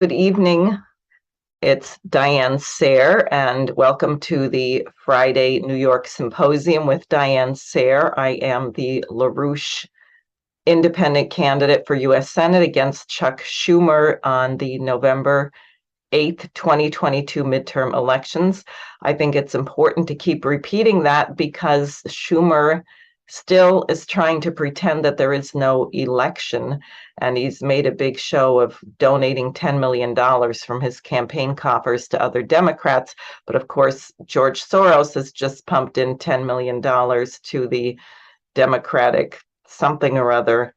Good evening. It's Diane Sayre, and welcome to the Friday New York Symposium with Diane Sayre. I am the LaRouche independent candidate for U.S. Senate against Chuck Schumer on the November 8th, 2022 midterm elections. I think it's important to keep repeating that because Schumer still is trying to pretend that there is no election, and he's made a big show of donating $10 million from his campaign coffers to other Democrats. But of course, George Soros has just pumped in $10 million to the Democratic something or other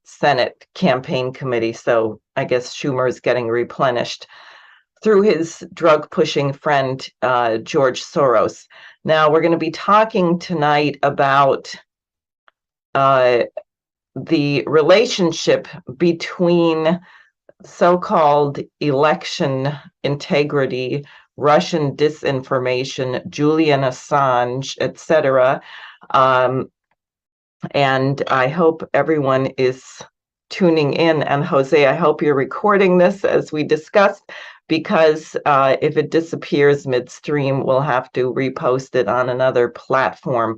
Senate campaign committee. So I guess Schumer is getting replenished through his drug-pushing friend, George Soros. Now, we're going to be talking tonight about the relationship between so-called election integrity, Russian disinformation, Julian Assange, etc. And I hope everyone is tuning in. And Jose, I hope you're recording this as we discussed, because if it disappears midstream, we'll have to repost it on another platform.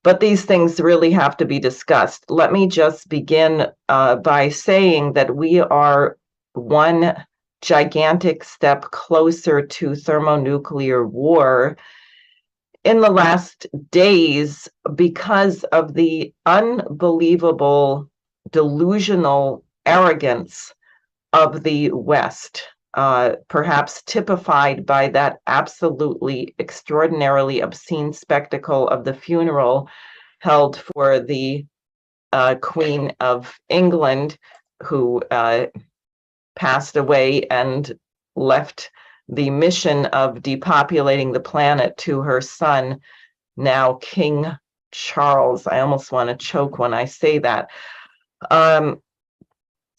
But these things really have to be discussed. Let me just begin by saying that we are one gigantic step closer to thermonuclear war in the last days because of the unbelievable delusional arrogance of the West, perhaps typified by that absolutely extraordinarily obscene spectacle of the funeral held for the Queen of England, who passed away and left the mission of depopulating the planet to her son, now King Charles. I almost want to choke when I say that.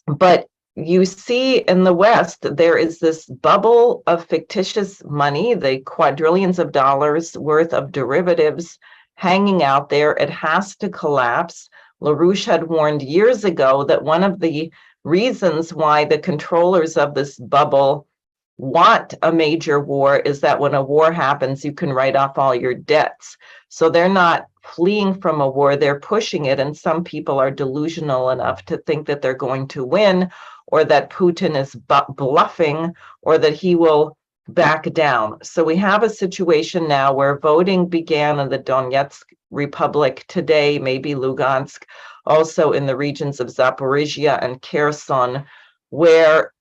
But you see in the West, there is this bubble of fictitious money, the quadrillions of dollars worth of derivatives hanging out there. It has to collapse. LaRouche had warned years ago that one of the reasons why the controllers of this bubble want a major war is that when a war happens, you can write off all your debts. So they're not fleeing from a war, they're pushing it. And some people are delusional enough to think that they're going to win, or that Putin is bluffing, or that he will back down. So we have a situation now where voting began in the Donetsk Republic today, maybe Lugansk, also in the regions of Zaporizhia and Kherson, where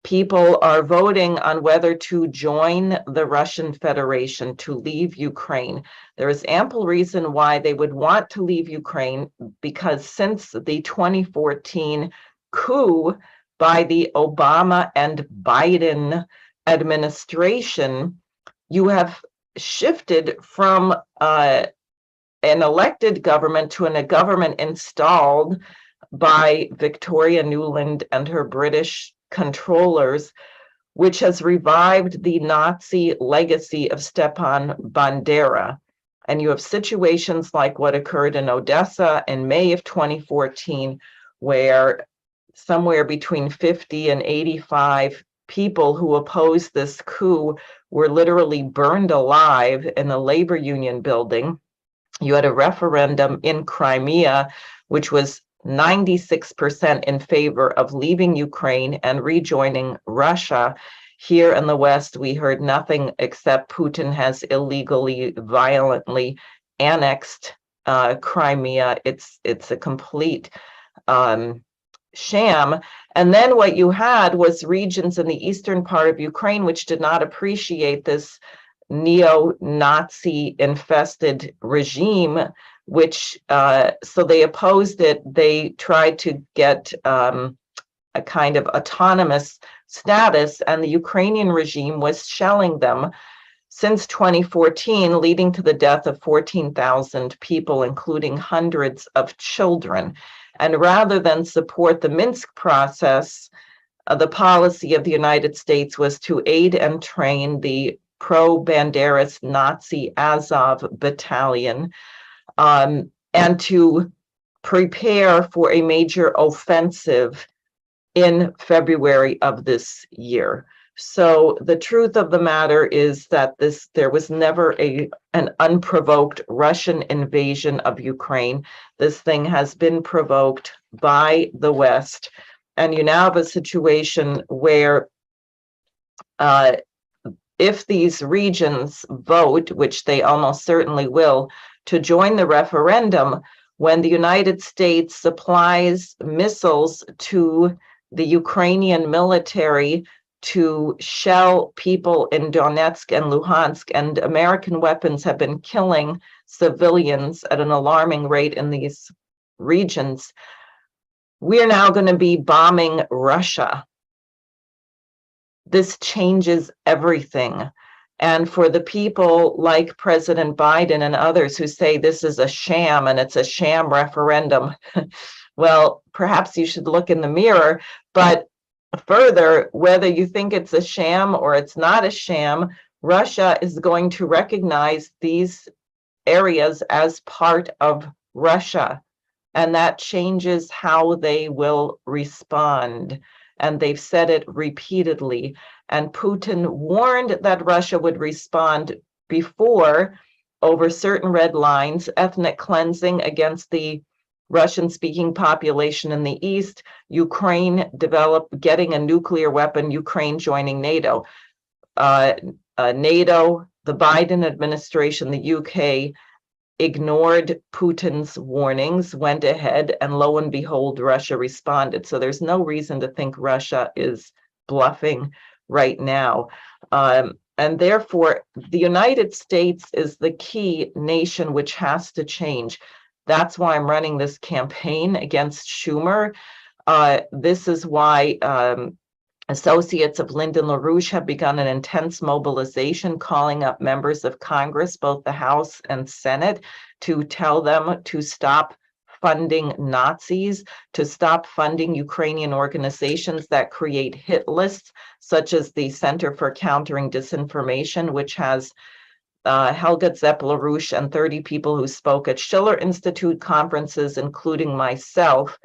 people are voting on whether to join the Russian Federation, to leave Ukraine. There is ample reason why they would want to leave Ukraine, because since the 2014 coup by the Obama and Biden administration, you have shifted from an elected government to a government installed by Victoria Nuland and her British controllers, which has revived the Nazi legacy of Stepan Bandera. And you have situations like what occurred in Odessa in May of 2014, where somewhere between 50 and 85 people who opposed this coup were literally burned alive in a labor union building. You had a referendum in Crimea, which was 96% in favor of leaving Ukraine and rejoining Russia. Here in the West, we heard nothing except Putin has illegally, violently annexed Crimea. It's a complete sham. And then what you had was regions in the eastern part of Ukraine which did not appreciate this neo-Nazi infested regime, which so they opposed it. They tried to get a kind of autonomous status, and the Ukrainian regime was shelling them since 2014, leading to the death of 14,000 people, including hundreds of children. And rather than support the Minsk process, the policy of the United States was to aid and train the pro-Banderist Nazi Azov battalion, and to prepare for a major offensive in February of this year. So the truth of the matter is that there was never an unprovoked Russian invasion of Ukraine. This thing has been provoked by the West. And you now have a situation where if these regions vote, which they almost certainly will, to join the referendum, when the United States supplies missiles to the Ukrainian military to shell people in Donetsk and Luhansk, and American weapons have been killing civilians at an alarming rate in these regions, we are now going to be bombing Russia. This changes everything. And for the people like President Biden and others who say this is a sham and it's a sham referendum, well, perhaps you should look in the mirror. But further, whether you think it's a sham or it's not a sham, Russia is going to recognize these areas as part of Russia. And that changes how they will respond. And they've said it repeatedly. And Putin warned that Russia would respond before over certain red lines: ethnic cleansing against the Russian-speaking population in the East, Ukraine getting a nuclear weapon, Ukraine joining NATO. NATO, the Biden administration, the UK, ignored Putin's warnings, went ahead, and lo and behold, Russia responded. So there's no reason to think Russia is bluffing right now. And therefore, the United States is the key nation which has to change. That's why I'm running this campaign against Schumer. This is why associates of Lyndon LaRouche have begun an intense mobilization, calling up members of Congress, both the House and Senate, to tell them to stop funding Nazis, to stop funding Ukrainian organizations that create hit lists, such as the Center for Countering Disinformation, which has Helga Zepp-LaRouche and 30 people who spoke at Schiller Institute conferences, including myself,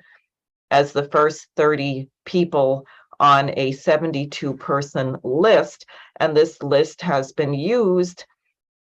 as the first 30 people on a 72-person list. And this list has been used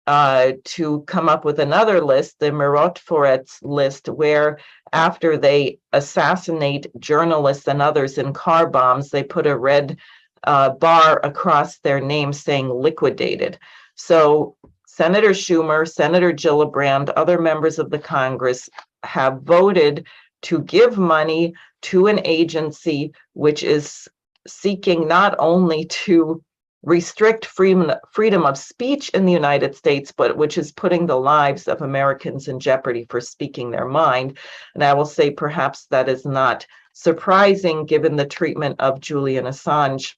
to come up with another list, the Mirotvorets list, where after they assassinate journalists and others in car bombs, they put a red bar across their name saying liquidated. So Senator Schumer, Senator Gillibrand, other members of the Congress have voted to give money to an agency which is seeking not only to restrict freedom of speech in the United States, but which is putting the lives of Americans in jeopardy for speaking their mind. And I will say perhaps that is not surprising given the treatment of Julian Assange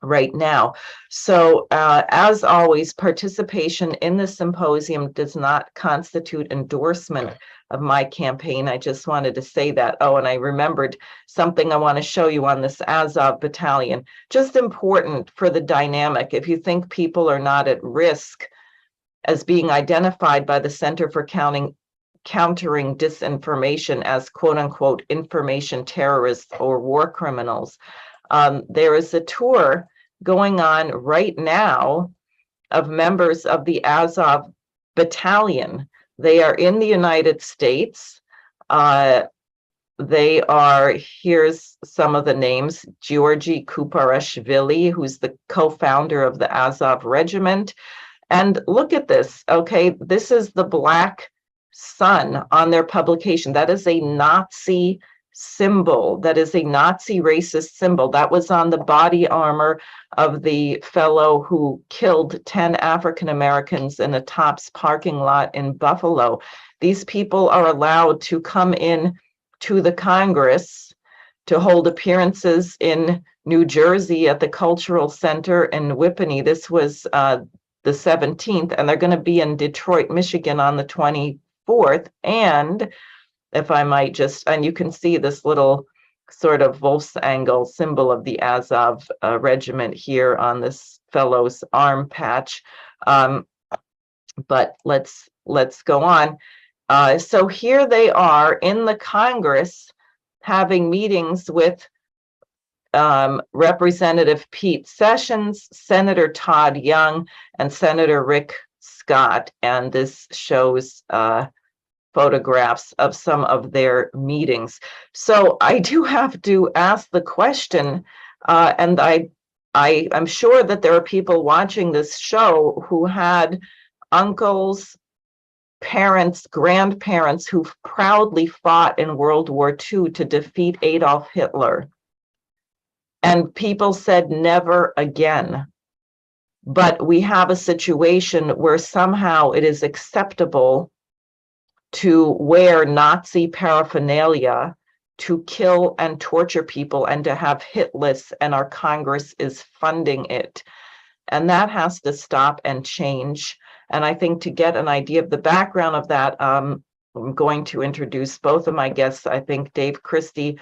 right now. So as always, participation in the symposium does not constitute endorsement of my campaign. I just wanted to say that. Oh, and I remembered something I want to show you on this Azov battalion. Just important for the dynamic. If you think people are not at risk as being identified by the Center for Countering Disinformation as quote unquote information terrorists or war criminals, there is a tour going on right now of members of the Azov battalion. They are in the United States. They are, here's some of the names: Georgy Kuparashvili, who's the co-founder of the Azov regiment. And look at this, okay? This is the black sun on their publication. That is a Nazi symbol. That is a Nazi racist symbol. That was on the body armor of the fellow who killed 10 African Americans in a Tops parking lot in Buffalo. These people are allowed to come in to the Congress to hold appearances in New Jersey at the Cultural Center in Whippany. This was the 17th, and they're going to be in Detroit, Michigan on the 24th. And if I might just, and you can see this little sort of Wolf's angle symbol of the Azov regiment here on this fellow's arm patch. But let's go on. So here they are in the Congress having meetings with Representative Pete Sessions, Senator Todd Young, and Senator Rick Scott. And this shows photographs of some of their meetings. So I do have to ask the question, and I'm sure that there are people watching this show who had uncles, parents, grandparents who proudly fought in World War II to defeat Adolf Hitler. And people said never again. But we have a situation where somehow it is acceptable to wear Nazi paraphernalia, to kill and torture people, and to have hit lists, and our Congress is funding it. And that has to stop and change. And I think to get an idea of the background of that, I'm going to introduce both of my guests. I think Dave Christie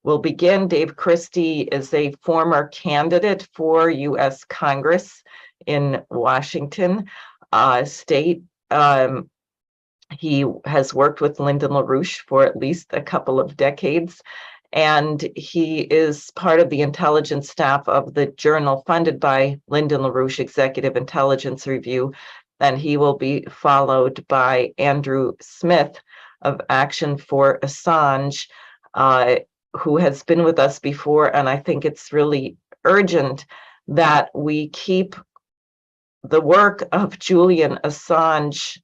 will begin. Dave Christie is a former candidate for U.S. Congress in Washington state. He has worked with Lyndon LaRouche for at least a couple of decades, and he is part of the intelligence staff of the journal funded by Lyndon LaRouche, Executive Intelligence Review, and he will be followed by Andrew Smith of Action for Assange, who has been with us before, and I think it's really urgent that we keep the work of Julian Assange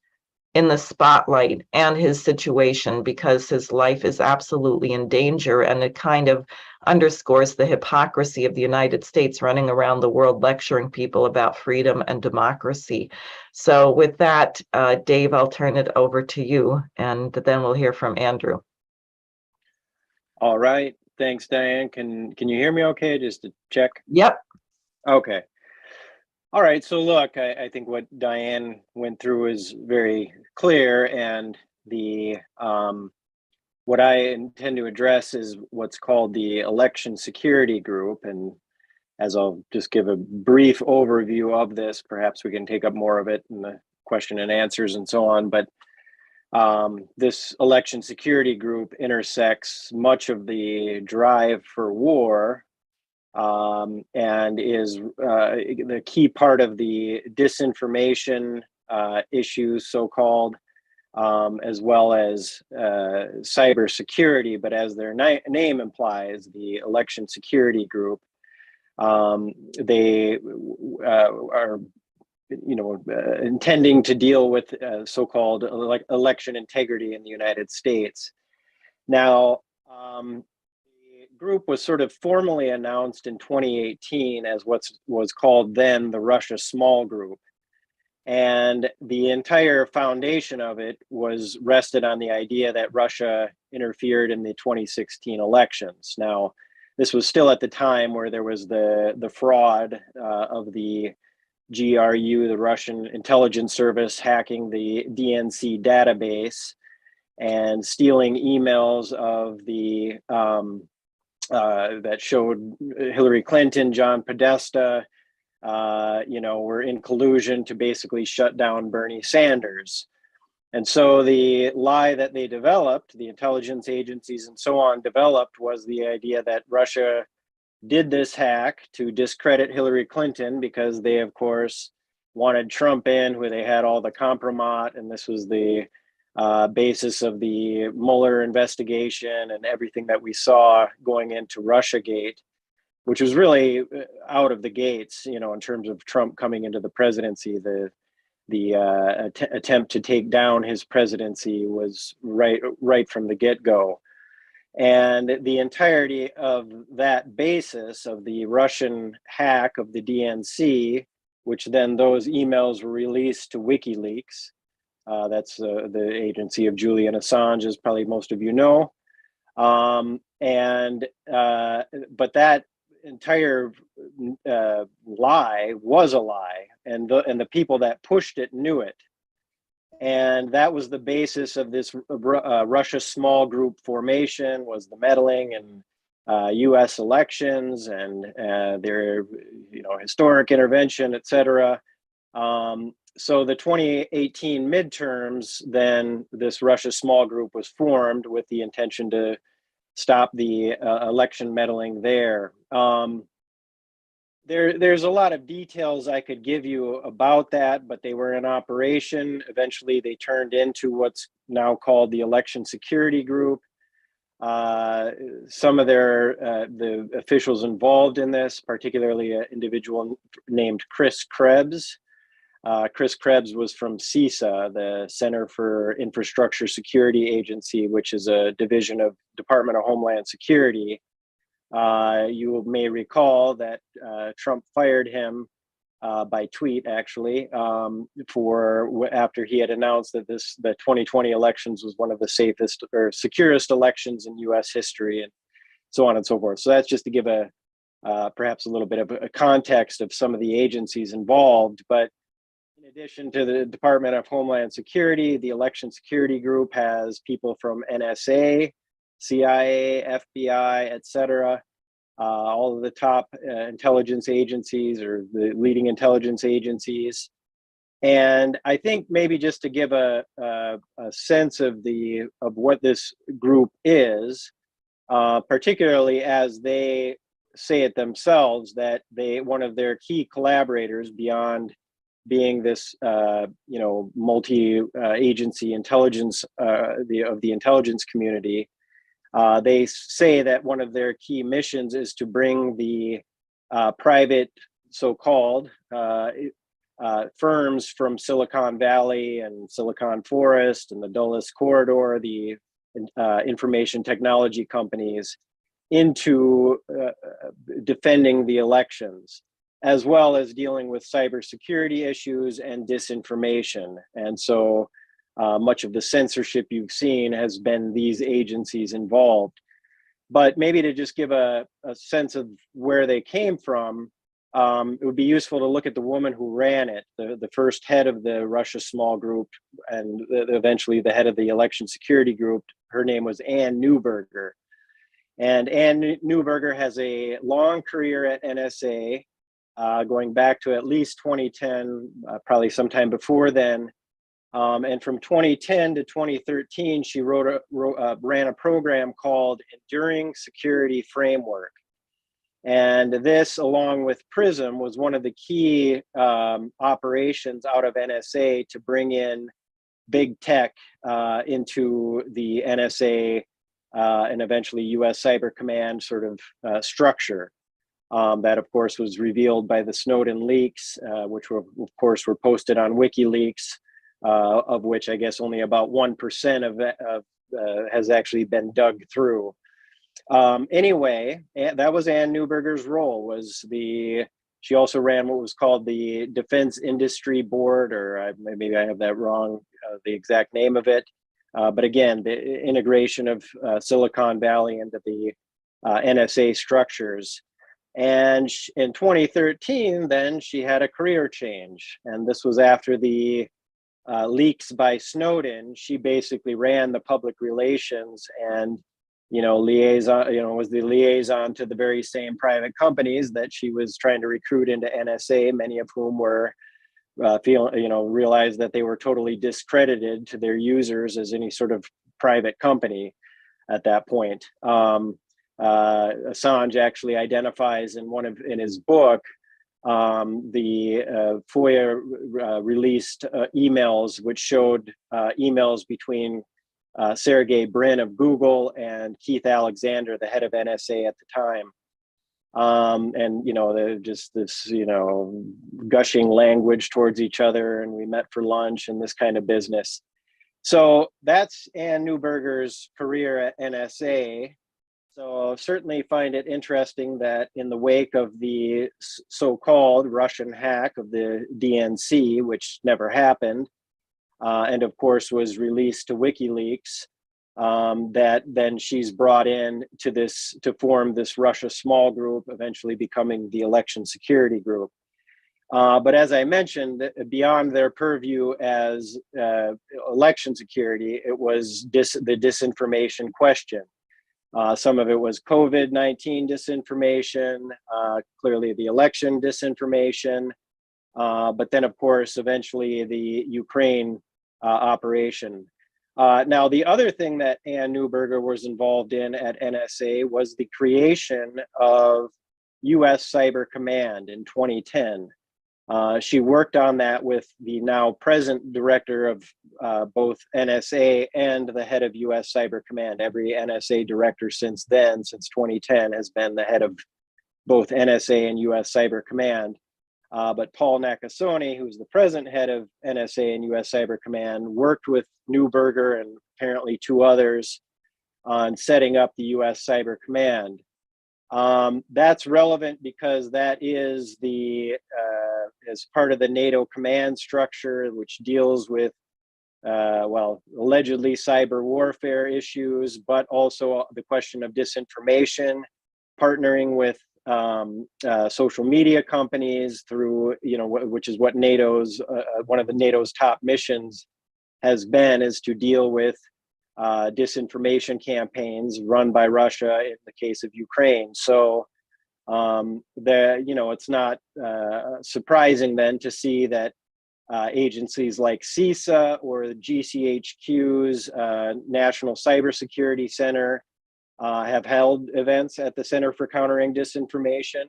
in the spotlight and his situation, because his life is absolutely in danger, and it kind of underscores the hypocrisy of the United States running around the world lecturing people about freedom and democracy. So with that, Dave, I'll turn it over to you, and then we'll hear from Andrew. All right. Thanks, Diane. Can you hear me okay? Just to check. Yep. Okay. All right. So look, I think what Diane went through is very clear, and the what I intend to address is what's called the Election Security Group. And as I'll just give a brief overview of this, perhaps we can take up more of it in the question and answers and so on. But this Election Security Group intersects much of the drive for war, and is the key part of the disinformation issues, so-called, as well as cybersecurity. But as their name implies, the Election Security Group, they are intending to deal with so-called election integrity in the United States. Now, the group was sort of formally announced in 2018 as what was called then the Russia Small Group. And the entire foundation of it was rested on the idea that Russia interfered in the 2016 elections. Now, this was still at the time where there was the fraud of the GRU, the Russian intelligence service, hacking the DNC database and stealing emails of the that showed Hillary Clinton, John Podesta, were in collusion to basically shut down Bernie Sanders. And so the lie that they developed, the intelligence agencies and so on developed, was the idea that Russia did this hack to discredit Hillary Clinton because they, of course, wanted Trump in, where they had all the compromat, and this was the basis of the Mueller investigation and everything that we saw going into Russiagate, which was really out of the gates, in terms of Trump coming into the presidency. The attempt to take down his presidency was right from the get-go. And the entirety of that basis of the Russian hack of the DNC, which then those emails were released to WikiLeaks, that's the agency of Julian Assange, as probably most of you know. But that entire lie was a lie, and the people that pushed it knew it. And that was the basis of this Russia Small Group formation, was the meddling in U.S. elections and their historic intervention, etc. So the 2018 midterms, then this Russia Small Group was formed with the intention to stop the election meddling there. There's a lot of details I could give you about that, but they were in operation. Eventually, they turned into what's now called the Election Security Group. Some of the officials involved in this, particularly an individual named Chris Krebs. Chris Krebs was from CISA, the Center for Infrastructure Security Agency, which is a division of Department of Homeland Security. You may recall that Trump fired him by tweet, actually, after he had announced that the 2020 elections was one of the safest or securest elections in U.S. history, and so on and so forth. So that's just to give perhaps a little bit of a context of some of the agencies involved. But in addition to the Department of Homeland Security, the Election Security Group has people from NSA, CIA, FBI, etc. All of the top intelligence agencies or the leading intelligence agencies. And I think maybe just to give a sense of what this group is, particularly as they say it themselves, that one of their key collaborators, beyond being this multi-agency intelligence of the intelligence community, they say that one of their key missions is to bring the private so-called firms from Silicon Valley and Silicon Forest and the Dulles Corridor, the information technology companies, into defending the elections, as well as dealing with cybersecurity issues and disinformation. And so much of the censorship you've seen has been these agencies involved. But maybe to just give a sense of where they came from, it would be useful to look at the woman who ran it, the first head of the Russia small group, and eventually the head of the election security group. Her name was Ann Neuberger. And Ann Neuberger has a long career at NSA, going back to at least 2010, probably sometime before then. And from 2010 to 2013, she ran a program called Enduring Security Framework. And this, along with PRISM, was one of the key operations out of NSA to bring in big tech into the NSA and eventually US Cyber Command sort of structure. That, of course, was revealed by the Snowden leaks, which were, of course, were posted on WikiLeaks. Of which I guess only about 1% of that has actually been dug through. Anyway, that was Ann Neuberger's role. She also ran what was called the Defense Industry Board, or maybe I have that wrong, the exact name of it. But again, the integration of Silicon Valley into the NSA structures. And in 2013, then she had a career change, and this was after the leaks by Snowden. She basically ran the public relations and, was the liaison to the very same private companies that she was trying to recruit into NSA, many of whom were realized that they were totally discredited to their users as any sort of private company at that point. Assange actually identifies in his book the FOIA released emails, which showed emails between Sergey Brin of Google and Keith Alexander, the head of NSA at the time. And, they're just this, gushing language towards each other, and we met for lunch and this kind of business. So that's Ann Neuberger's career at NSA. So certainly find it interesting that in the wake of the so-called Russian hack of the DNC, which never happened, and of course was released to WikiLeaks, that then she's brought in to form this Russia small group, eventually becoming the Election Security Group. But as I mentioned, beyond their purview as election security, it was the disinformation question. Some of it was COVID-19 disinformation, clearly the election disinformation, but then, of course, eventually the Ukraine operation. Now, the other thing that Ann Neuberger was involved in at NSA was the creation of U.S. Cyber Command in 2010. She worked on that with the now present director of both NSA and the head of U.S. Cyber Command. Every NSA director since then, since 2010, has been the head of both NSA and U.S. Cyber Command. But Paul Nakasone, who's the present head of NSA and U.S. Cyber Command, worked with Neuberger and apparently two others on setting up the U.S. Cyber Command. That's relevant because that is as part of the NATO command structure, which deals with, allegedly cyber warfare issues, but also the question of disinformation, partnering with social media companies through, which is what NATO's, one of the NATO's top missions has been, is to deal with disinformation campaigns run by Russia in the case of Ukraine. So it's not surprising then to see that agencies like CISA or the GCHQ's National Cybersecurity Center have held events at the Center for Countering Disinformation.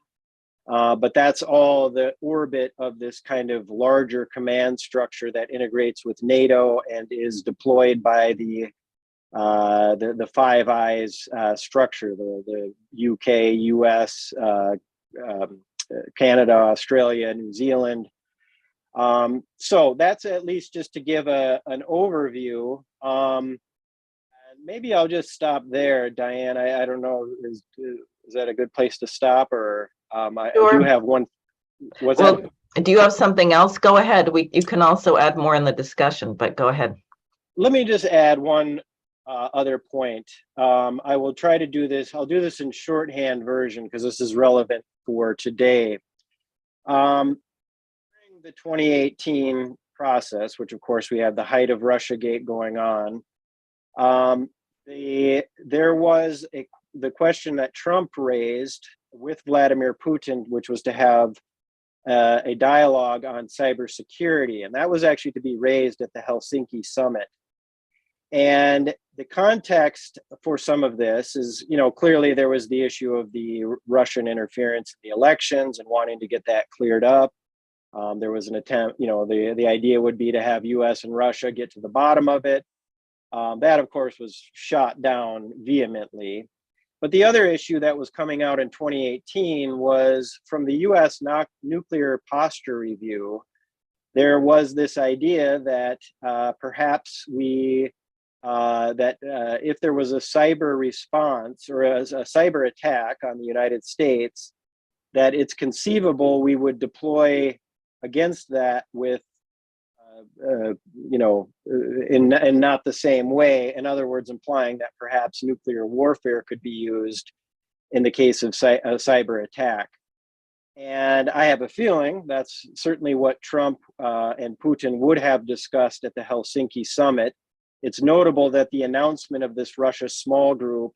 But that's all the orbit of this kind of larger command structure that integrates with NATO and is deployed by the Five Eyes structure, the UK, US, Canada, Australia, New Zealand. So that's at least just to give an overview. Maybe I'll just stop there, Diane. I don't know, is that a good place to stop, or I do have one. Do you have something else? Go ahead. You can also add more in the discussion, but go ahead. Let me just add one other point. I will try to do this. I'll do this in shorthand version because this is relevant for today. During the 2018 process, which of course we have the height of Russiagate going on, there was the question that Trump raised with Vladimir Putin, which was to have a dialogue on cybersecurity, and that was actually to be raised at the Helsinki summit. And the context for some of this is, clearly there was the issue of the Russian interference in the elections and wanting to get that cleared up. There was an attempt, the idea would be to have US and Russia get to the bottom of it. That, of course, was shot down vehemently. But the other issue that was coming out in 2018 was from the US nuclear posture review. There was this idea that perhaps if there was a cyber response or a cyber attack on the United States, that it's conceivable we would deploy against that with, in not the same way. In other words, implying that perhaps nuclear warfare could be used in the case of a cyber attack. And I have a feeling that's certainly what Trump and Putin would have discussed at the Helsinki summit. It's notable that the announcement of this Russia small group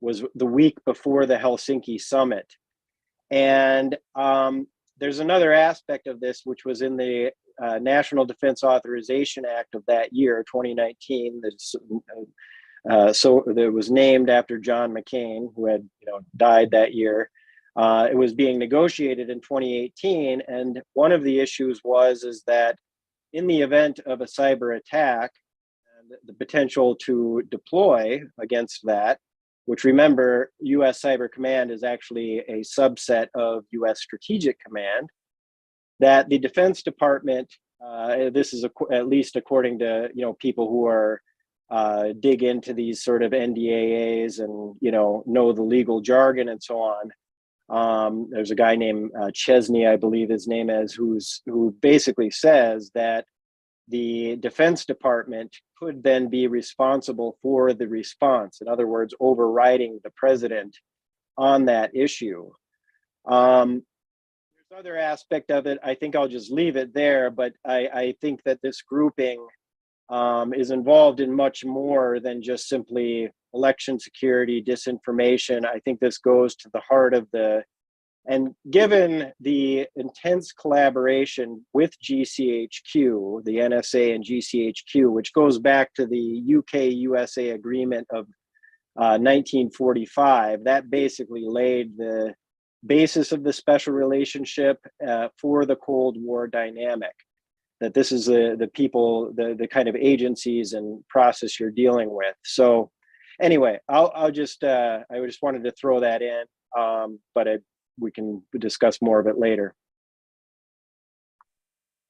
was the week before the Helsinki summit. And there's another aspect of this, which was in the National Defense Authorization Act of that year, 2019. So that was named after John McCain, who had died that year. It was being negotiated in 2018, and one of the issues is that in the event of a cyber attack, and the potential to deploy against that, which, remember, U.S. Cyber Command is actually a subset of U.S. Strategic Command, that the Defense Department, this is at least according to people who are dig into these sort of NDAAs and know the legal jargon and so on. There's a guy named Chesney, I believe his name is, who basically says that the Defense Department could then be responsible for the response. In other words, overriding the president on that issue. There's other aspect of it. I think I'll just leave it there, but I think that this grouping is involved in much more than just simply election security, disinformation. I think this goes to the heart of the And given the intense collaboration with GCHQ, the NSA and GCHQ, which goes back to the UK-USA agreement of 1945, that basically laid the basis of the special relationship for the Cold War dynamic. That this is the people, the kind of agencies and process you're dealing with. So anyway, I just wanted to throw that in, but we can discuss more of it later.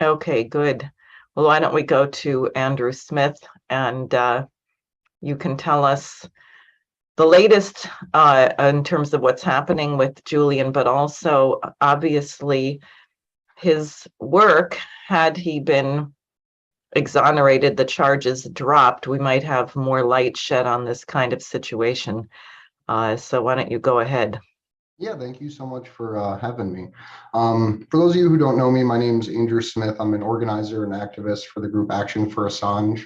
Okay, good. Well, why don't we go to Andrew Smith, and you can tell us the latest in terms of what's happening with Julian, but also obviously his work, had he been exonerated, the charges dropped, we might have more light shed on this kind of situation. So why don't you go ahead? Yeah, thank you so much for having me. For those of you who don't know me, my name is Andrew Smith. I'm an organizer and activist for the group Action for Assange.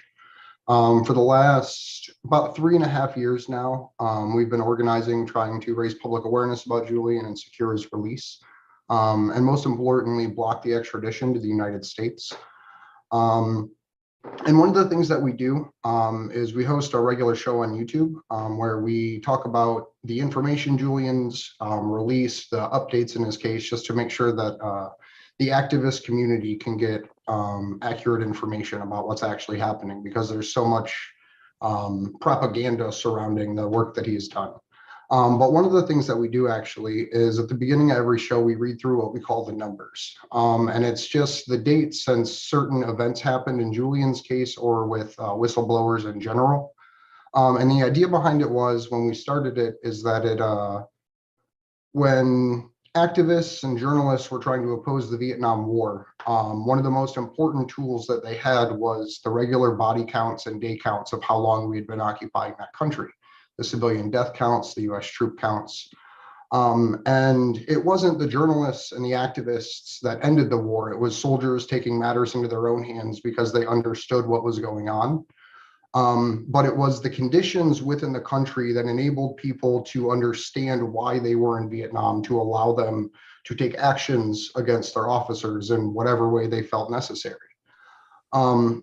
For the last about 3.5 years now, we've been organizing, trying to raise public awareness about Julian and secure his release, and most importantly, block the extradition to the United States. And one of the things that we do is we host a regular show on YouTube where we talk about the information Julian's released, the updates in his case, just to make sure that the activist community can get accurate information about what's actually happening, because there's so much propaganda surrounding the work that he's done. But one of the things that we do actually is at the beginning of every show, we read through what we call the numbers. And it's just the dates since certain events happened in Julian's case or with whistleblowers in general. And the idea behind it was, when we started it, is that when activists and journalists were trying to oppose the Vietnam War, one of the most important tools that they had was the regular body counts and day counts of how long we had been occupying that country. The civilian death counts, the US troop counts. And it wasn't the journalists and the activists that ended the war. It was soldiers taking matters into their own hands because they understood what was going on. But it was the conditions within the country that enabled people to understand why they were in Vietnam, to allow them to take actions against their officers in whatever way they felt necessary.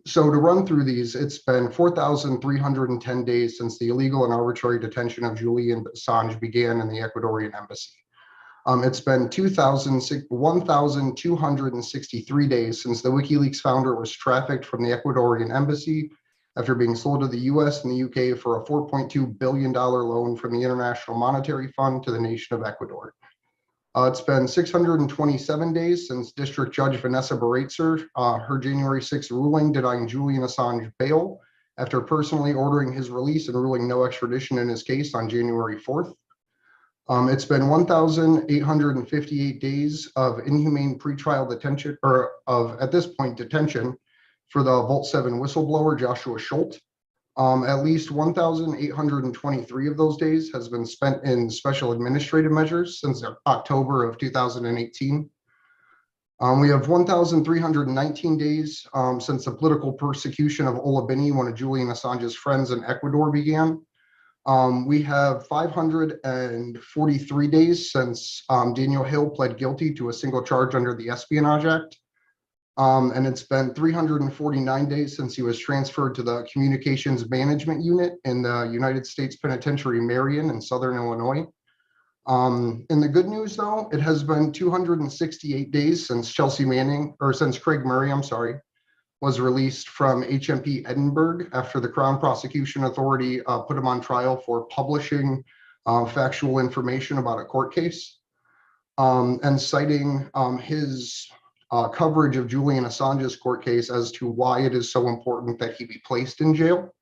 So to run through these, it's been 4,310 days since the illegal and arbitrary detention of Julian Assange began in the Ecuadorian embassy. It's been 1,263 days since the WikiLeaks founder was trafficked from the Ecuadorian embassy after being sold to the US and the UK for a $4.2 billion loan from the International Monetary Fund to the nation of Ecuador. It's been 627 days since District Judge Vanessa Baratzer, her January 6th ruling denying Julian Assange bail after personally ordering his release and ruling no extradition in his case on January 4th. It's been 1,858 days of inhumane pretrial detention, or of, at this point, detention for the Vault 7 whistleblower, Joshua Schultz. At least 1,823 of those days has been spent in special administrative measures since October of 2018. We have 1,319 days since the political persecution of Ola Bini, one of Julian Assange's friends in Ecuador, began. We have 543 days since Daniel Hill pled guilty to a single charge under the Espionage Act. And it's been 349 days since he was transferred to the Communications Management Unit in the United States Penitentiary Marion in Southern Illinois. In the good news, though, it has been 268 days since Craig Murray, was released from HMP Edinburgh after the Crown Prosecution Authority put him on trial for publishing factual information about a court case and citing his coverage of Julian Assange's court case as to why it is so important that he be placed in jail.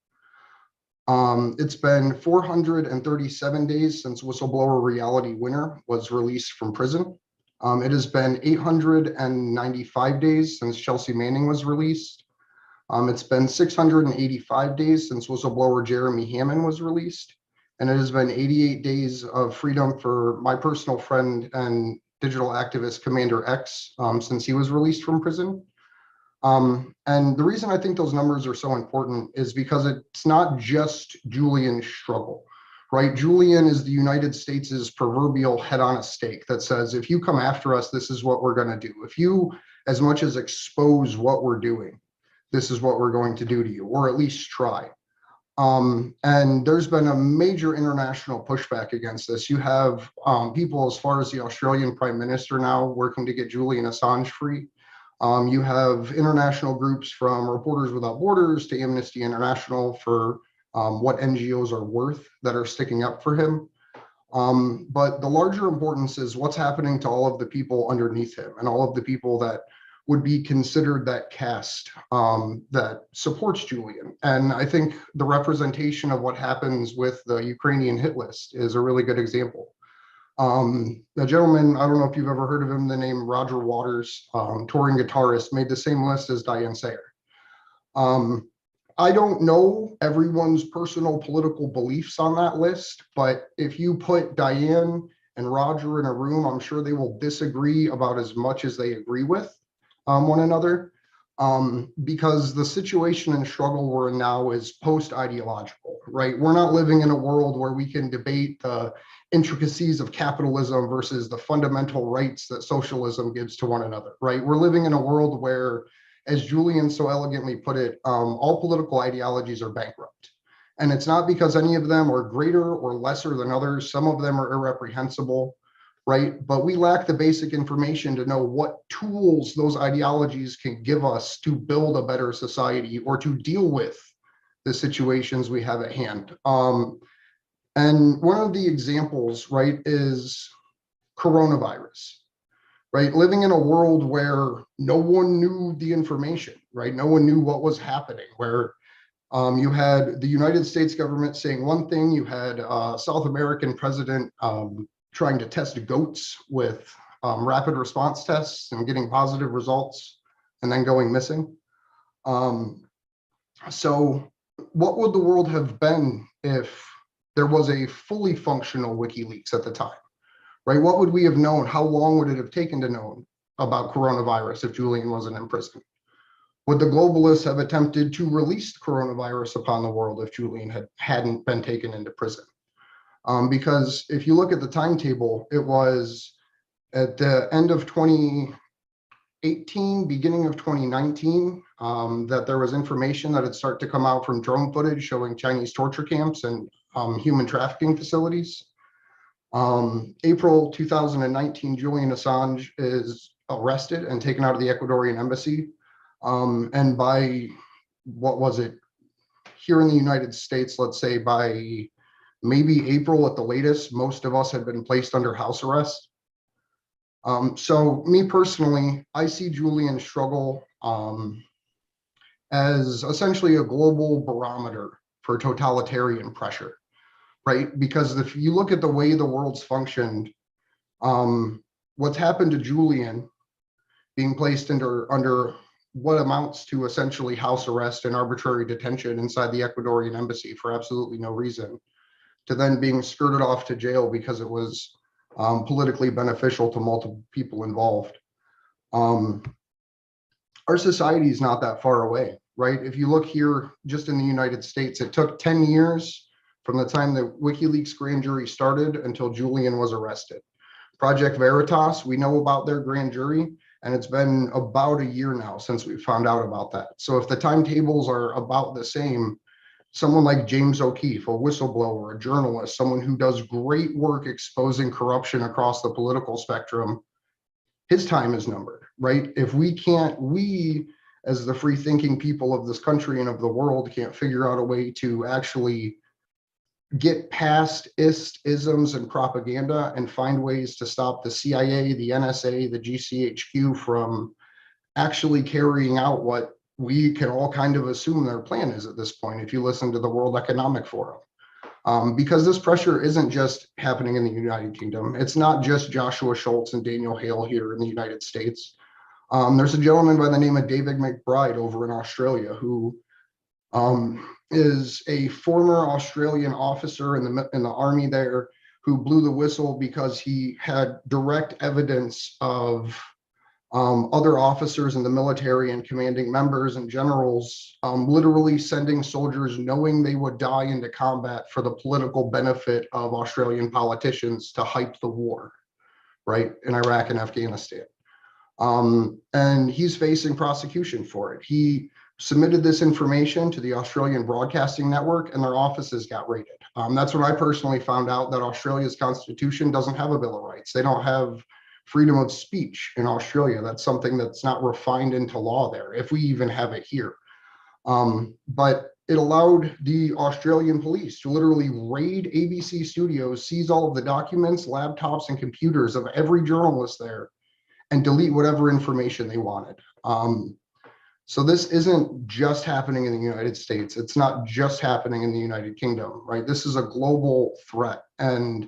It's been 437 days since whistleblower Reality Winner was released from prison. It has been 895 days since Chelsea Manning was released. It's been 685 days since whistleblower Jeremy Hammond was released. And it has been 88 days of freedom for my personal friend and digital activist Commander X since he was released from prison. And the reason I think those numbers are so important is because it's not just Julian's struggle, right? Julian is the United States' proverbial head on a stake that says, if you come after us, this is what we're going to do. If you as much as expose what we're doing, this is what we're going to do to you, or at least try. And there's been a major international pushback against this. You have people as far as the Australian Prime Minister now working to get Julian Assange free. You have international groups from Reporters Without Borders to Amnesty International for what NGOs are worth that are sticking up for him. But the larger importance is what's happening to all of the people underneath him and all of the people that would be considered that caste that supports Julian. And I think the representation of what happens with the Ukrainian hit list is a really good example. The gentleman, I don't know if you've ever heard of him, the name Roger Waters, touring guitarist, made the same list as Diane Sawyer. I don't know everyone's personal political beliefs on that list, but if you put Diane and Roger in a room, I'm sure they will disagree about as much as they agree with one another, because the situation and struggle we're in now is post-ideological, right? We're not living in a world where we can debate the intricacies of capitalism versus the fundamental rights that socialism gives to one another, right? We're living in a world where, as Julian so elegantly put it, all political ideologies are bankrupt. And it's not because any of them are greater or lesser than others. Some of them are irreprehensible, right? But we lack the basic information to know what tools those ideologies can give us to build a better society or to deal with the situations we have at hand. And one of the examples, right, is coronavirus, right? Living in a world where no one knew the information, right? No one knew what was happening, where you had the United States government saying one thing, you had a South American president trying to test goats with rapid response tests and getting positive results and then going missing. So what would the world have been if there was a fully functional WikiLeaks at the time, right? What would we have known? How long would it have taken to know about coronavirus if Julian wasn't in prison? Would the globalists have attempted to release coronavirus upon the world if Julian hadn't been taken into prison? Because if you look at the timetable, it was at the end of 2018, beginning of 2019, that there was information that had started to come out from drone footage showing Chinese torture camps and human trafficking facilities. April 2019, Julian Assange is arrested and taken out of the Ecuadorian embassy. And by, what was it, here in the United States, let's say by maybe April at the latest, most of us had been placed under house arrest. So me personally, I see Julian's struggle as essentially a global barometer for totalitarian pressure, right? Because if you look at the way the world's functioned, what's happened to Julian being placed under what amounts to essentially house arrest and arbitrary detention inside the Ecuadorian embassy for absolutely no reason, to then being skirted off to jail because it was politically beneficial to multiple people involved. Our society is not that far away, right? If you look here, just in the United States, it took 10 years from the time the WikiLeaks grand jury started until Julian was arrested. Project Veritas, we know about their grand jury, and it's been about a year now since we found out about that. So if the timetables are about the same, someone like James O'Keefe, a whistleblower, a journalist, someone who does great work exposing corruption across the political spectrum, his time is numbered, right? If we can't, we as the free thinking people of this country and of the world can't figure out a way to actually get past isms and propaganda and find ways to stop the CIA, the NSA, the GCHQ from actually carrying out what we can all kind of assume their plan is at this point, if you listen to the World Economic Forum. Because this pressure isn't just happening in the United Kingdom. It's not just Joshua Schultz and Daniel Hale here in the United States. There's a gentleman by the name of David McBride over in Australia who is a former Australian officer in the army there who blew the whistle because he had direct evidence of Other officers in the military and commanding members and generals literally sending soldiers knowing they would die into combat for the political benefit of Australian politicians to hype the war, right, in Iraq and Afghanistan. And he's facing prosecution for it. He submitted this information to the Australian Broadcasting Network, and their offices got raided. That's when I personally found out that Australia's constitution doesn't have a Bill of Rights. They don't have freedom of speech in Australia. That's something that's not refined into law there, if we even have it here. But it allowed the Australian police to literally raid ABC studios, seize all of the documents, laptops, and computers of every journalist there, and delete whatever information they wanted. So this isn't just happening in the United States. It's not just happening in the United Kingdom, right? This is a global threat. And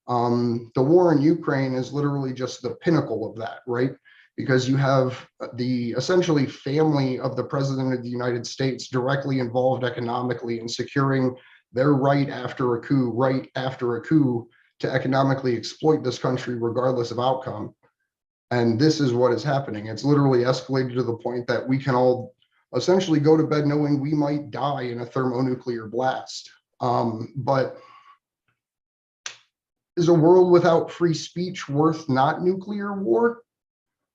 the war in Ukraine is literally just the pinnacle of that, right? Because you have the essentially family of the president of the United States directly involved economically in securing their right after a coup to economically exploit this country regardless of outcome. And this is what is happening. It's literally escalated to the point that we can all essentially go to bed knowing we might die in a thermonuclear blast. But is a world without free speech worth not nuclear war?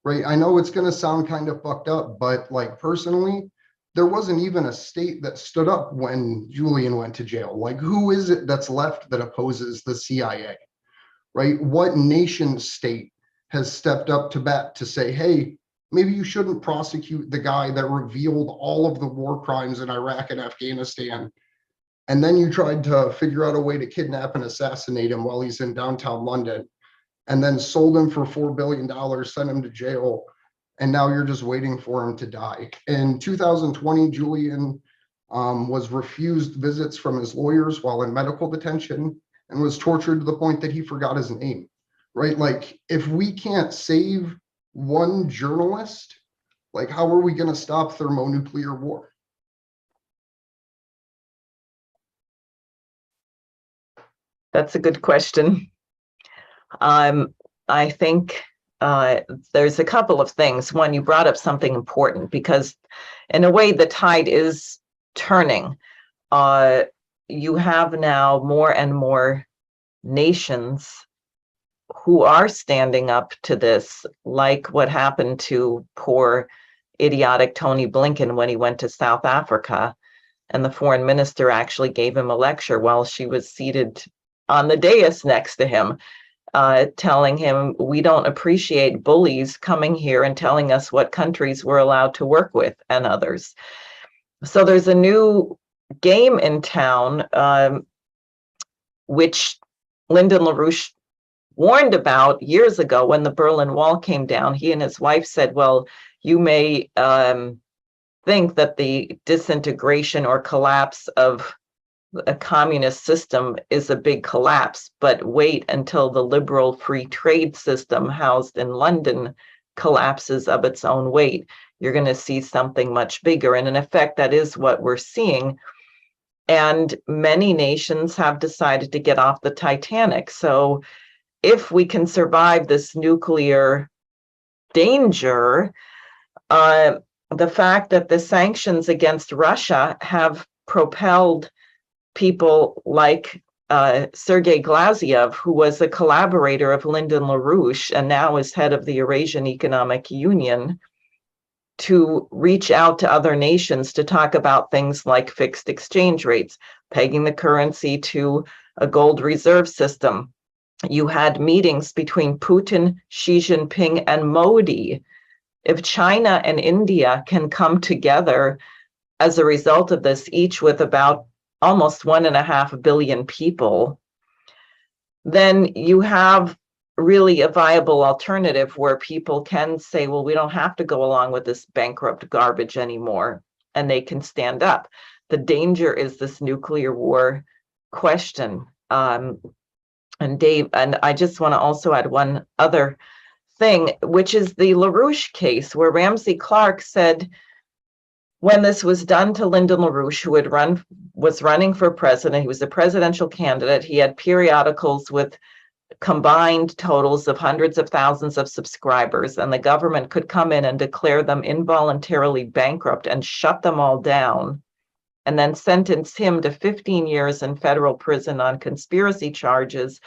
Right? I know it's going to sound kind of fucked up, but like personally, there wasn't even a state that stood up when Julian went to jail. Like, who is it that's left that opposes the CIA? Right? What nation state has stepped up to bat to say, hey, maybe you shouldn't prosecute the guy that revealed all of the war crimes in Iraq and Afghanistan, and then you tried to figure out a way to kidnap and assassinate him while he's in downtown London, and then sold him for $4 billion, sent him to jail, and now you're just waiting for him to die. In 2020, Julian was refused visits from his lawyers while in medical detention and was tortured to the point that he forgot his name. Right? Like, if we can't save one journalist, like, how are we going to stop thermonuclear war? That's a good question. I think there's a couple of things. One, you brought up something important because in a way the tide is turning. You have now more and more nations who are standing up to this, like what happened to poor idiotic Tony Blinken when he went to South Africa, and the foreign minister actually gave him a lecture while she was seated on the dais next to him, telling him, we don't appreciate bullies coming here and telling us what countries we're allowed to work with and others. So there's a new game in town, which Lyndon LaRouche warned about years ago when the Berlin Wall came down. He and his wife said, well, you may think that the disintegration or collapse of a communist system is a big collapse, but wait until the liberal free trade system housed in London collapses of its own weight. You're going to see something much bigger. And in effect, that is what we're seeing. And many nations have decided to get off the Titanic. So if we can survive this nuclear danger, the fact that the sanctions against Russia have propelled people like Sergei Glaziev, who was a collaborator of Lyndon LaRouche and now is head of the Eurasian Economic Union, to reach out to other nations to talk about things like fixed exchange rates, pegging the currency to a gold reserve system. You had meetings between Putin, Xi Jinping, and Modi. If China and India can come together as a result of this, each with about almost 1.5 billion people, then you have really a viable alternative where people can say, well, we don't have to go along with this bankrupt garbage anymore, and they can stand up. The danger is this nuclear war question. And Dave, and I just want to also add one other thing, which is the LaRouche case, where Ramsey Clark said, when this was done to Lyndon LaRouche, who was running for president, he was a presidential candidate, he had periodicals with combined totals of hundreds of thousands of subscribers, and the government could come in and declare them involuntarily bankrupt and shut them all down, and then sentence him to 15 years in federal prison on conspiracy charges,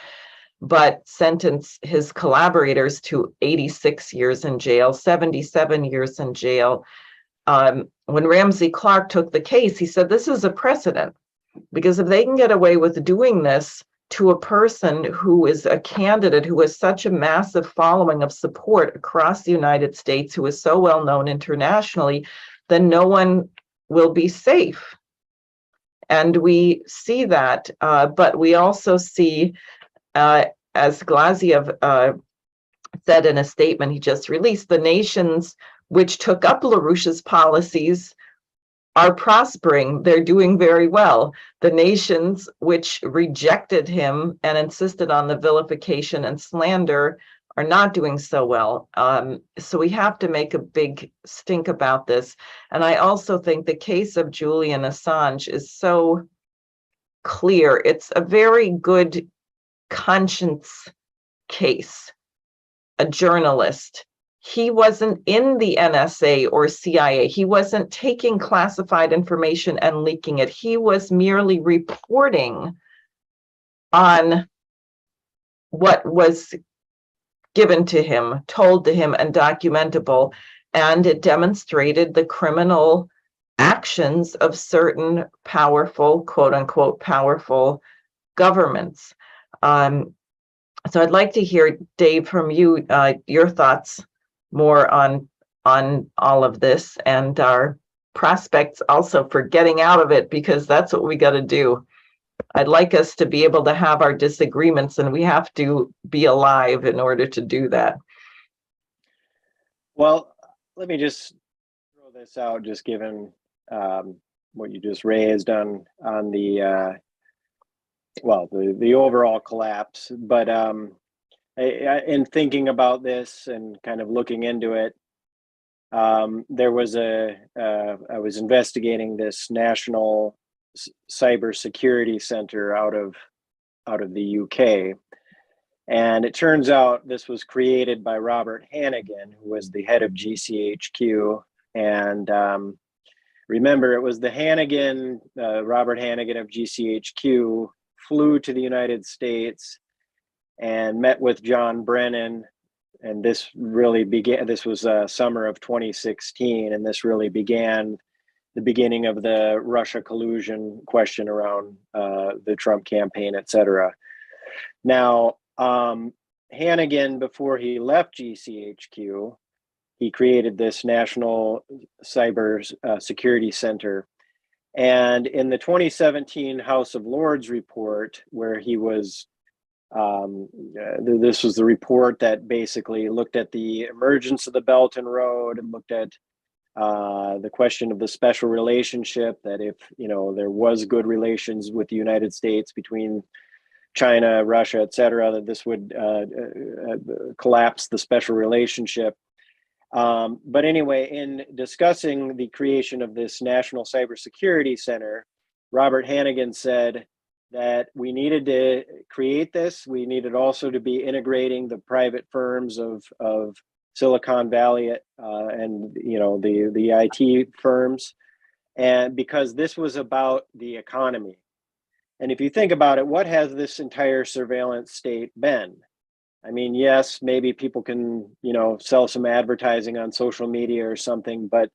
but sentence his collaborators to 86 years in jail, 77 years in jail. When Ramsey Clark took the case, he said, this is a precedent, because if they can get away with doing this to a person who is a candidate who has such a massive following of support across the United States, who is so well known internationally, then no one will be safe. And we see that, but we also see, as Glaziev said in a statement he just released, the nations which took up LaRouche's policies are prospering. They're doing very well. The nations which rejected him and insisted on the vilification and slander are not doing so well. So we have to make a big stink about this. And I also think the case of Julian Assange is so clear. It's a very good conscience case. A journalist. He wasn't in the NSA or CIA. He wasn't taking classified information and leaking it. He was merely reporting on what was given to him, told to him, and documentable. And it demonstrated the criminal actions of certain powerful, quote unquote, powerful governments. So I'd like to hear, Dave, from you, your thoughts more on all of this and our prospects also for getting out of it, because that's what we got to do. I'd like us to be able to have our disagreements, and we have to be alive in order to do that. Well, let me just throw this out, just given what you just raised on the the overall collapse. But in thinking about this and kind of looking into it, there was I was investigating this national cybersecurity center out of the UK, and it turns out this was created by Robert Hannigan, who was the head of GCHQ. And remember, it was the Robert Hannigan of GCHQ flew to the United States and met with John Brennan. And this really began, this was summer of 2016, and this really began the beginning of the Russia collusion question around the Trump campaign, et cetera. Now, Hannigan, before he left GCHQ, he created this National Cyber Security Center. And in the 2017 House of Lords report, where he was, this was the report that basically looked at the emergence of the Belt and Road and looked at the question of the special relationship, that if, there was good relations with the United States between China, Russia, et cetera, that this would collapse the special relationship. But anyway, in discussing the creation of this National Cybersecurity Center, Robert Hannigan said that we needed to create this. We needed also to be integrating the private firms of Silicon Valley and the IT firms, and because this was about the economy. And if you think about it, what has this entire surveillance state been? I mean, yes, maybe people can, sell some advertising on social media or something, but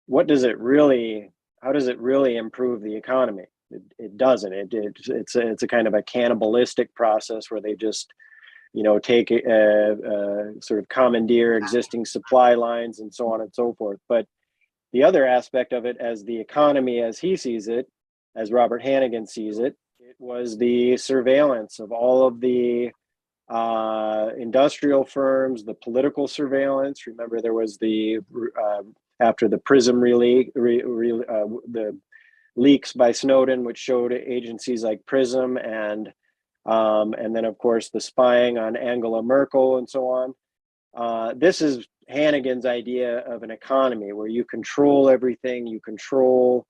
what does it really, how does it really improve the economy? It doesn't. It's a kind of a cannibalistic process where they just, take sort of commandeer existing supply lines and so on and so forth. But the other aspect of it, as the economy as he sees it, as Robert Hannigan sees it, it was the surveillance of all of the industrial firms, the political surveillance. Remember, there was the after the PRISM the leaks by Snowden, which showed agencies like PRISM, and then of course the spying on Angela Merkel and so on. This is Hannigan's idea of an economy where you control everything, you control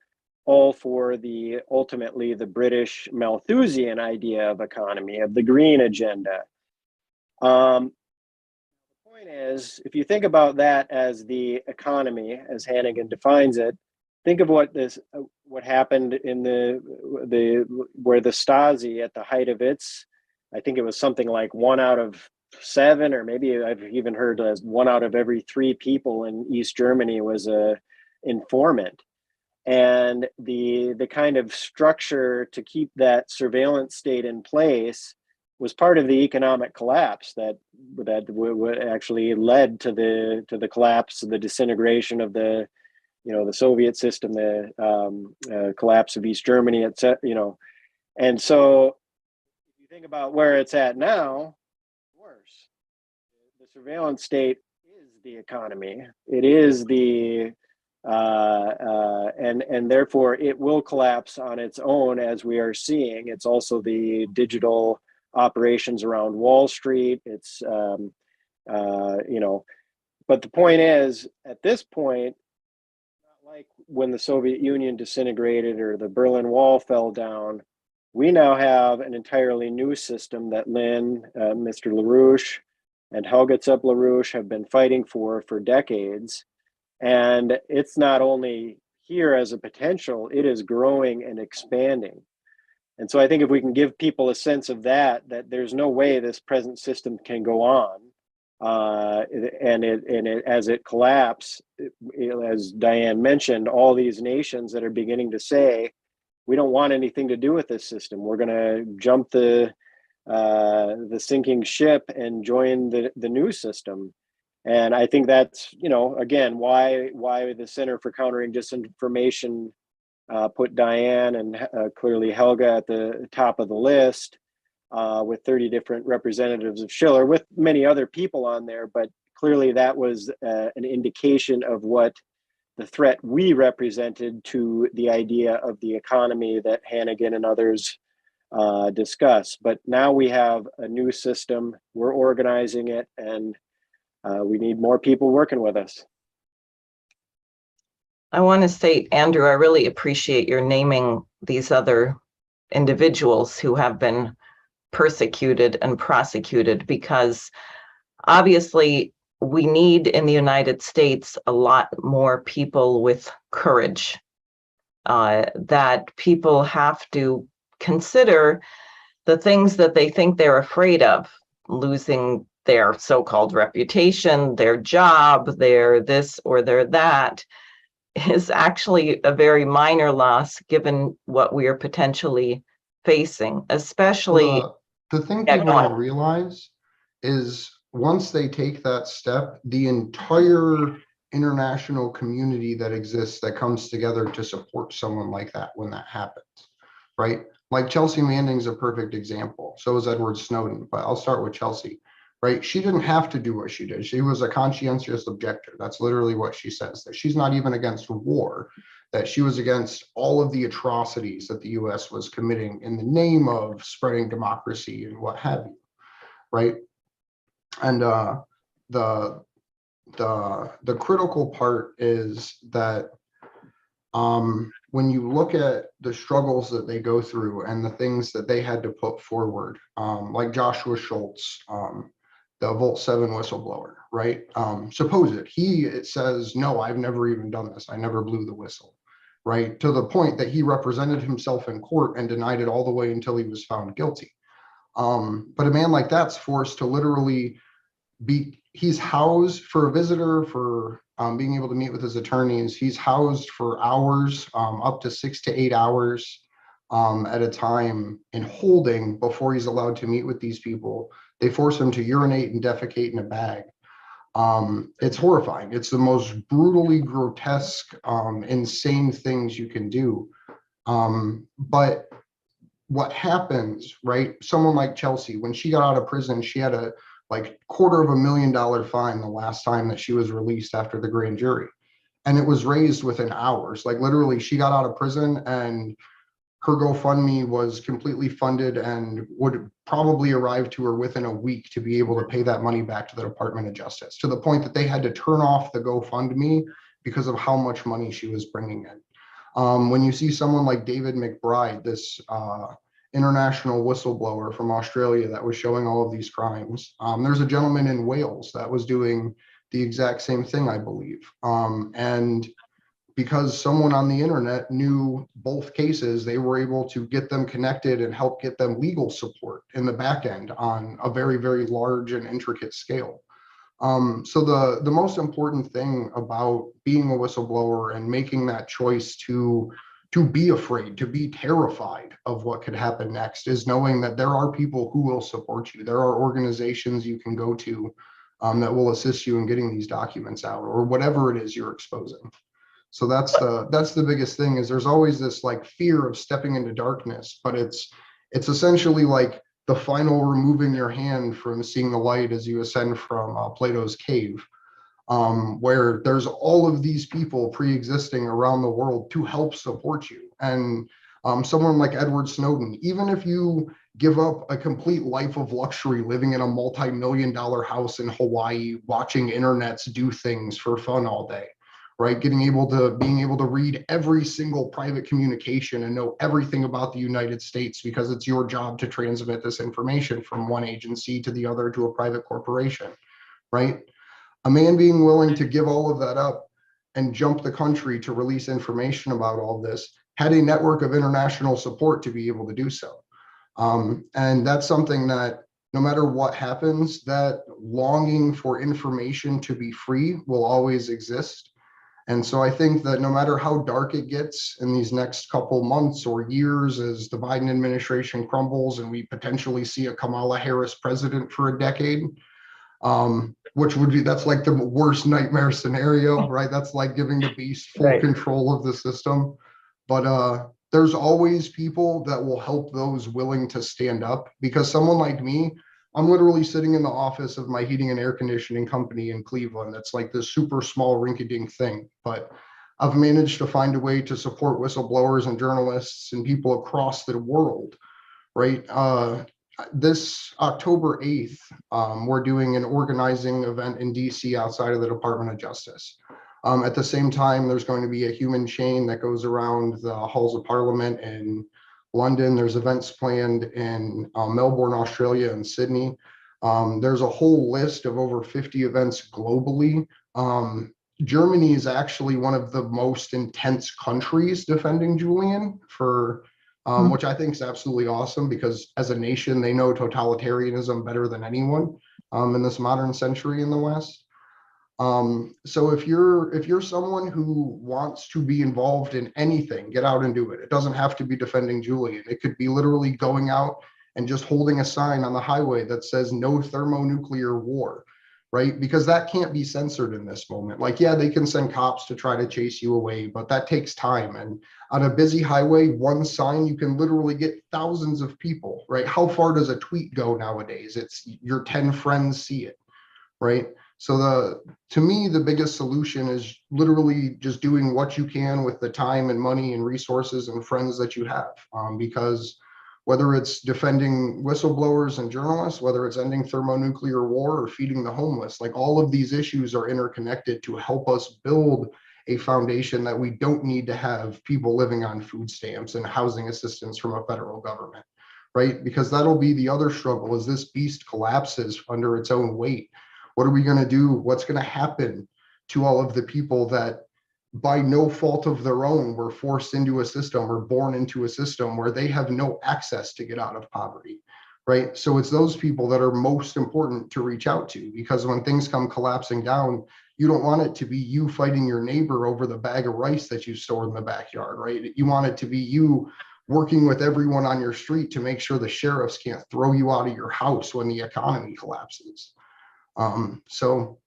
all for ultimately the British Malthusian idea of economy, of the green agenda. The point is, if you think about that as the economy, as Hannigan defines it, think of what happened in where the Stasi at the height of its, I think it was something like 1 out of 7, or maybe I've even heard as 1 out of every 3 people in East Germany was a informant. And the kind of structure to keep that surveillance state in place was part of the economic collapse that actually led to the collapse, the disintegration of the Soviet system, the collapse of East Germany, etc. And so if you think about where it's at now, worse. The surveillance state is the economy. It is and therefore it will collapse on its own, as we are seeing. It's also the digital operations around Wall Street. It's but the point is, at this point, not like when the Soviet Union disintegrated or the Berlin Wall fell down, we now have an entirely new system that Mr. LaRouche and Helga Zepp-LaRouche have been fighting for decades. And it's not only here as a potential, it is growing and expanding. And so I think if we can give people a sense of that there's no way this present system can go on, as it collapses, as Diane mentioned, all these nations that are beginning to say, we don't want anything to do with this system. We're going to jump the sinking ship and join the new system. And I think that's, again, why the Center for Countering Disinformation put Diane and clearly Helga at the top of the list, with 30 different representatives of Schiller, with many other people on there. But clearly that was an indication of what the threat we represented to the idea of the economy that Hannigan and others discuss. But now we have a new system, we're organizing it, and we need more people working with us. I want to say, Andrew, I really appreciate your naming these other individuals who have been persecuted and prosecuted, because obviously we need in the United States a lot more people with courage, that people have to consider the things that they think they're afraid of, losing their so-called reputation, their job, their this or their that, is actually a very minor loss given what we are potentially facing, especially. The thing people don't realize is once they take that step, the entire international community that exists that comes together to support someone like that when that happens, right? Like Chelsea Manning's a perfect example. So is Edward Snowden, but I'll start with Chelsea, right? She didn't have to do what she did. She was a conscientious objector. That's literally what she says, that she's not even against war, that she was against all of the atrocities that the US was committing in the name of spreading democracy and what have you, right? And the critical part is that when you look at the struggles that they go through and the things that they had to put forward, like Joshua Schultz, the Volt 7 whistleblower, right? It says, no, I've never even done this. I never blew the whistle, right? To the point that he represented himself in court and denied it all the way until he was found guilty. But a man like that's forced to literally he's housed for a visitor for being able to meet with his attorneys. He's housed for hours, up to 6 to 8 hours at a time in holding before he's allowed to meet with these people. They force him to urinate and defecate in a bag. It's horrifying. It's the most brutally grotesque, insane things you can do. But what happens, right? Someone like Chelsea, when she got out of prison, she had a $250,000 fine the last time that she was released after the grand jury. And it was raised within hours. Like literally she got out of prison and her GoFundMe was completely funded and would probably arrive to her within a week to be able to pay that money back to the Department of Justice, to the point that they had to turn off the GoFundMe because of how much money she was bringing in. When you see someone like David McBride, this international whistleblower from Australia that was showing all of these crimes. There's a gentleman in Wales that was doing the exact same thing, I believe. And because someone on the internet knew both cases, they were able to get them connected and help get them legal support in the back end on a very, very large and intricate scale. So the most important thing about being a whistleblower and making that choice to be afraid, to be terrified of what could happen next, is knowing that there are people who will support you. There are organizations you can go to that will assist you in getting these documents out, or whatever it is you're exposing. So that's the biggest thing, is there's always this like fear of stepping into darkness, but it's essentially like the final removing your hand from seeing the light as you ascend from Plato's cave, where there's all of these people pre-existing around the world to help support you. And someone like Edward Snowden, even if you give up a complete life of luxury, living in a multi-million-dollar house in Hawaii, watching internets do things for fun all day, right? Being able to read every single private communication and know everything about the United States because it's your job to transmit this information from one agency to the other to a private corporation, right? A man being willing to give all of that up and jump the country to release information about all this had a network of international support to be able to do so. And that's something that no matter what happens, that longing for information to be free will always exist. And so I think that no matter how dark it gets in these next couple months or years as the Biden administration crumbles and we potentially see a Kamala Harris president for a decade, that's like the worst nightmare scenario, right? That's like giving the beast full control of the system. But there's always people that will help those willing to stand up, because someone like me, I'm literally sitting in the office of my heating and air conditioning company in Cleveland. That's like this super small rinky-dink thing, but I've managed to find a way to support whistleblowers and journalists and people across the world, right? This October 8th, we're doing an organizing event in DC outside of the Department of Justice. At the same time, there's going to be a human chain that goes around the halls of Parliament in London. There's events planned in Melbourne, Australia, and Sydney. There's a whole list of over 50 events globally. Germany is actually one of the most intense countries defending Julian, for which I think is absolutely awesome, because as a nation, they know totalitarianism better than anyone in this modern century in the West. So if you're someone who wants to be involved in anything, get out and do it. It doesn't have to be defending Julian. It could be literally going out and just holding a sign on the highway that says no thermonuclear war, right? Because that can't be censored in this moment. Like, yeah, they can send cops to try to chase you away, but that takes time. And on a busy highway, one sign, you can literally get thousands of people, right? How far does a tweet go nowadays? It's your 10 friends see it, right? So to me, the biggest solution is literally just doing what you can with the time and money and resources and friends that you have, because whether it's defending whistleblowers and journalists, whether it's ending thermonuclear war or feeding the homeless, like all of these issues are interconnected to help us build a foundation that we don't need to have people living on food stamps and housing assistance from a federal government, right? Because that'll be the other struggle as this beast collapses under its own weight. What are we going to do? What's going to happen to all of the people that by no fault of their own were forced into a system or born into a system where they have no access to get out of poverty, right? So it's those people that are most important to reach out to, because when things come collapsing down, you don't want it to be you fighting your neighbor over the bag of rice that you stored in the backyard, right? You want it to be you working with everyone on your street to make sure the sheriffs can't throw you out of your house when the economy collapses. So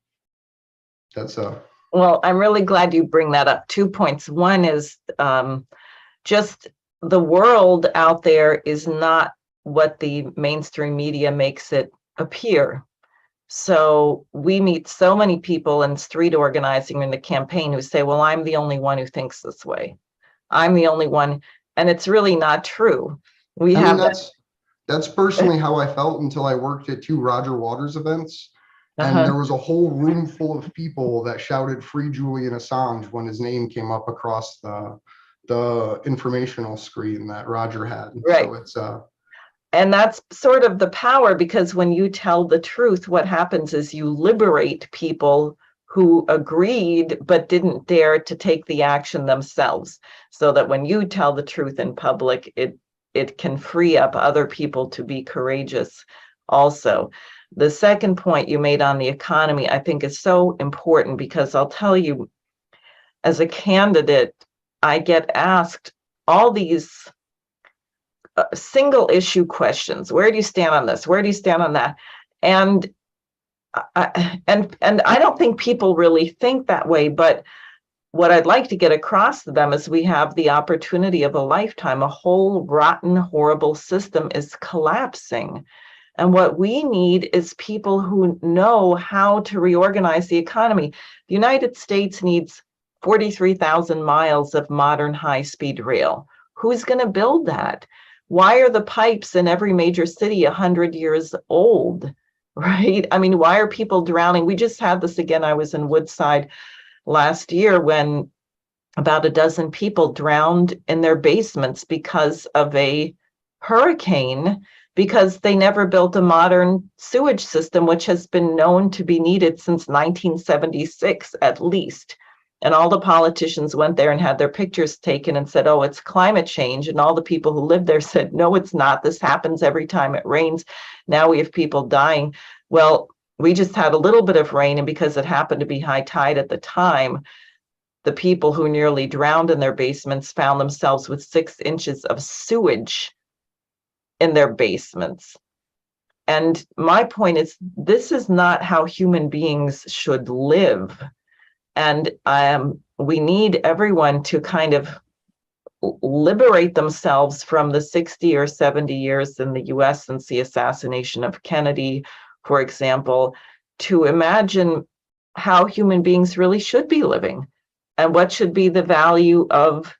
that's Well, I'm really glad you bring that up. 2 points. One is just the world out there is not what the mainstream media makes it appear. So we meet so many people in street organizing in the campaign who say, well, I'm the only one who thinks this way. I'm the only one. And it's really not true. That's personally how I felt until I worked at 2 Roger Waters events. And there was a whole room full of people that shouted "Free Julian Assange" when his name came up across the the informational screen that Roger had. Right. So it's And that's sort of the power, because when you tell the truth, what happens is you liberate people who agreed but didn't dare to take the action themselves. So that when you tell the truth in public, it can free up other people to be courageous also. The second point you made on the economy, I think, is so important, because I'll tell you, as a candidate, I get asked all these single issue questions. Where do you stand on this? Where do you stand on that? And I don't think people really think that way, but what I'd like to get across to them is we have the opportunity of a lifetime. A whole rotten, horrible system is collapsing. And what we need is people who know how to reorganize the economy. The United States needs 43,000 miles of modern high-speed rail. Who's going to build that? Why are the pipes in every major city 100 years old, right? I mean, why are people drowning? We just had this again. I was in Woodside last year when about a dozen people drowned in their basements because of a hurricane, because they never built a modern sewage system, which has been known to be needed since 1976 at least. And all the politicians went there and had their pictures taken and said, oh, it's climate change. And all the people who lived there said, no, it's not. This happens every time it rains. Now we have people dying. Well, we just had a little bit of rain, and because it happened to be high tide at the time, the people who nearly drowned in their basements found themselves with 6 inches of sewage in their basements. And my point is, this is not how human beings should live. And we need everyone to kind of liberate themselves from the 60 or 70 years in the US since the assassination of Kennedy, for example, to imagine how human beings really should be living and what should be the value of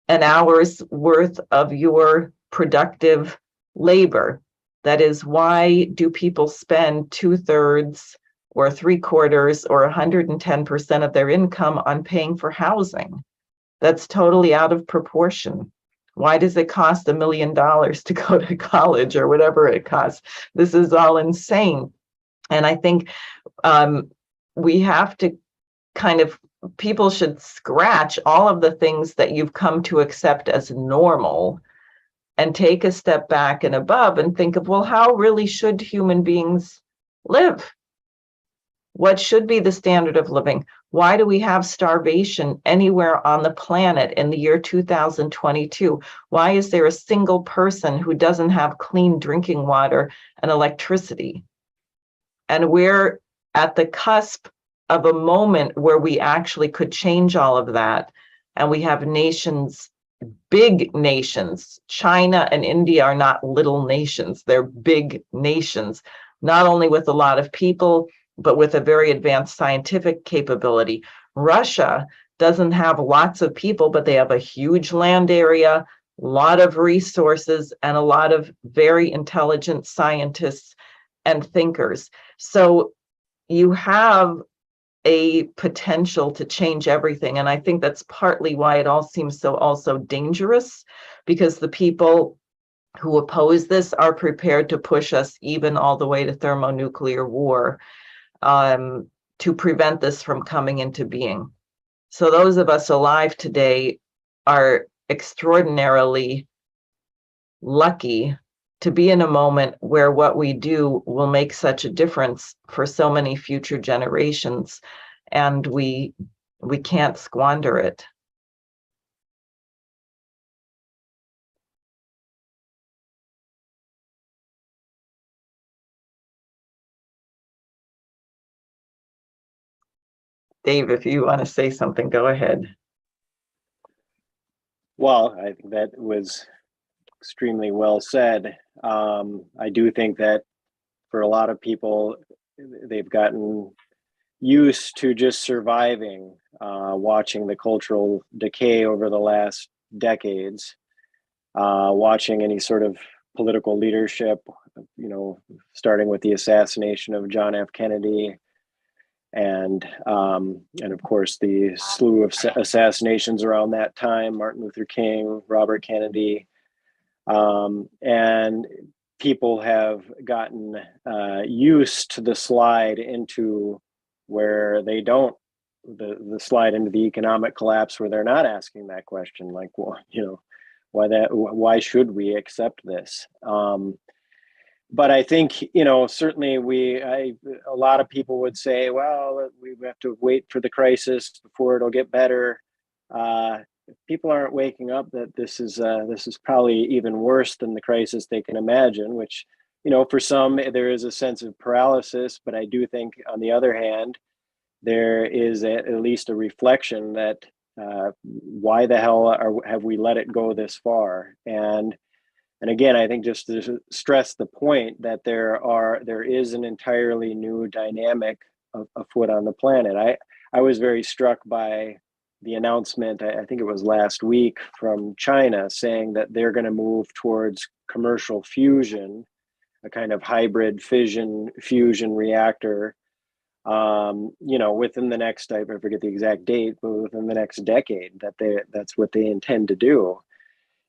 an hour's worth of your productive labor. That is, why do people spend 2/3 or 3/4 or 110% of their income on paying for housing? That's totally out of proportion. Why does it cost $1 million to go to college or whatever it costs? This is all insane. And I think we have to kind of, people should scratch all of the things that you've come to accept as normal and take a step back and above and think of, well, how really should human beings live? What should be the standard of living? Why do we have starvation anywhere on the planet in the year 2022? Why is there a single person who doesn't have clean drinking water and electricity? And we're at the cusp of a moment where we actually could change all of that. And we have nations, big nations. China and India are not little nations. They're big nations, not only with a lot of people, but with a very advanced scientific capability. Russia doesn't have lots of people, but they have a huge land area, a lot of resources, and a lot of very intelligent scientists and thinkers. So you have a potential to change everything. And I think that's partly why it all seems so also dangerous, because the people who oppose this are prepared to push us even all the way to thermonuclear war to prevent this from coming into being. So those of us alive today are extraordinarily lucky to be in a moment where what we do will make such a difference for so many future generations, and we can't squander it. Dave, if you want to say something, go ahead. Well, I think that was extremely well said. I do think that for a lot of people, they've gotten used to just surviving, watching the cultural decay over the last decades, watching any sort of political leadership, starting with the assassination of John F. Kennedy, And of course the slew of assassinations around that time, Martin Luther King, Robert Kennedy, and people have gotten used to the slide into where they don't, the slide into the economic collapse where they're not asking that question, like, well, why should we accept this? But I think, certainly a lot of people would say, well, we have to wait for the crisis before it'll get better. People aren't waking up that this is probably even worse than the crisis they can imagine, which, for some, there is a sense of paralysis. But I do think, on the other hand, there is at least a reflection that why the hell have we let it go this far? And again, I think just to stress the point that there is an entirely new dynamic afoot on the planet. I was very struck by the announcement, I think it was last week, from China, saying that they're going to move towards commercial fusion, a kind of hybrid fission fusion reactor, within the next, I forget the exact date, but within the next decade, that's what they intend to do.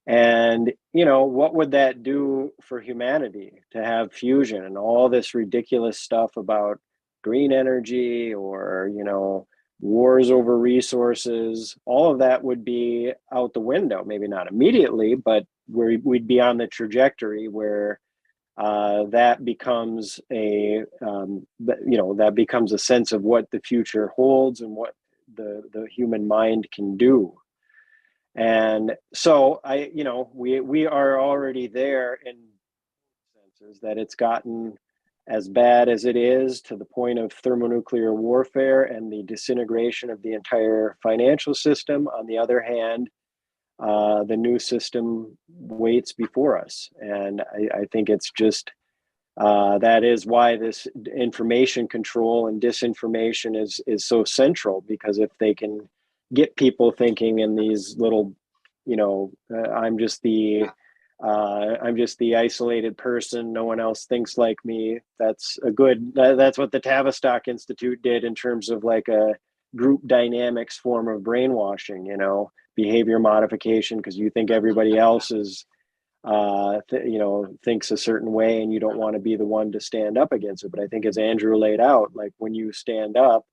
And, what would that do for humanity to have fusion and all this ridiculous stuff about green energy or, wars over resources? All of that would be out the window, maybe not immediately, but we'd be on the trajectory where that becomes that becomes a sense of what the future holds and what the human mind can do. And so we are already there in senses that it's gotten as bad as it is, to the point of thermonuclear warfare and the disintegration of the entire financial system. On the other hand, the new system waits before us. And I think it's just that is why this information control and disinformation is so central, because if they can get people thinking in these little, I'm just the isolated person, no one else thinks like me. That's what the Tavistock Institute did in terms of like a group dynamics form of brainwashing, behavior modification, because you think everybody else is thinks a certain way and you don't want to be the one to stand up against it. But I think, as Andrew laid out, like, when you stand up,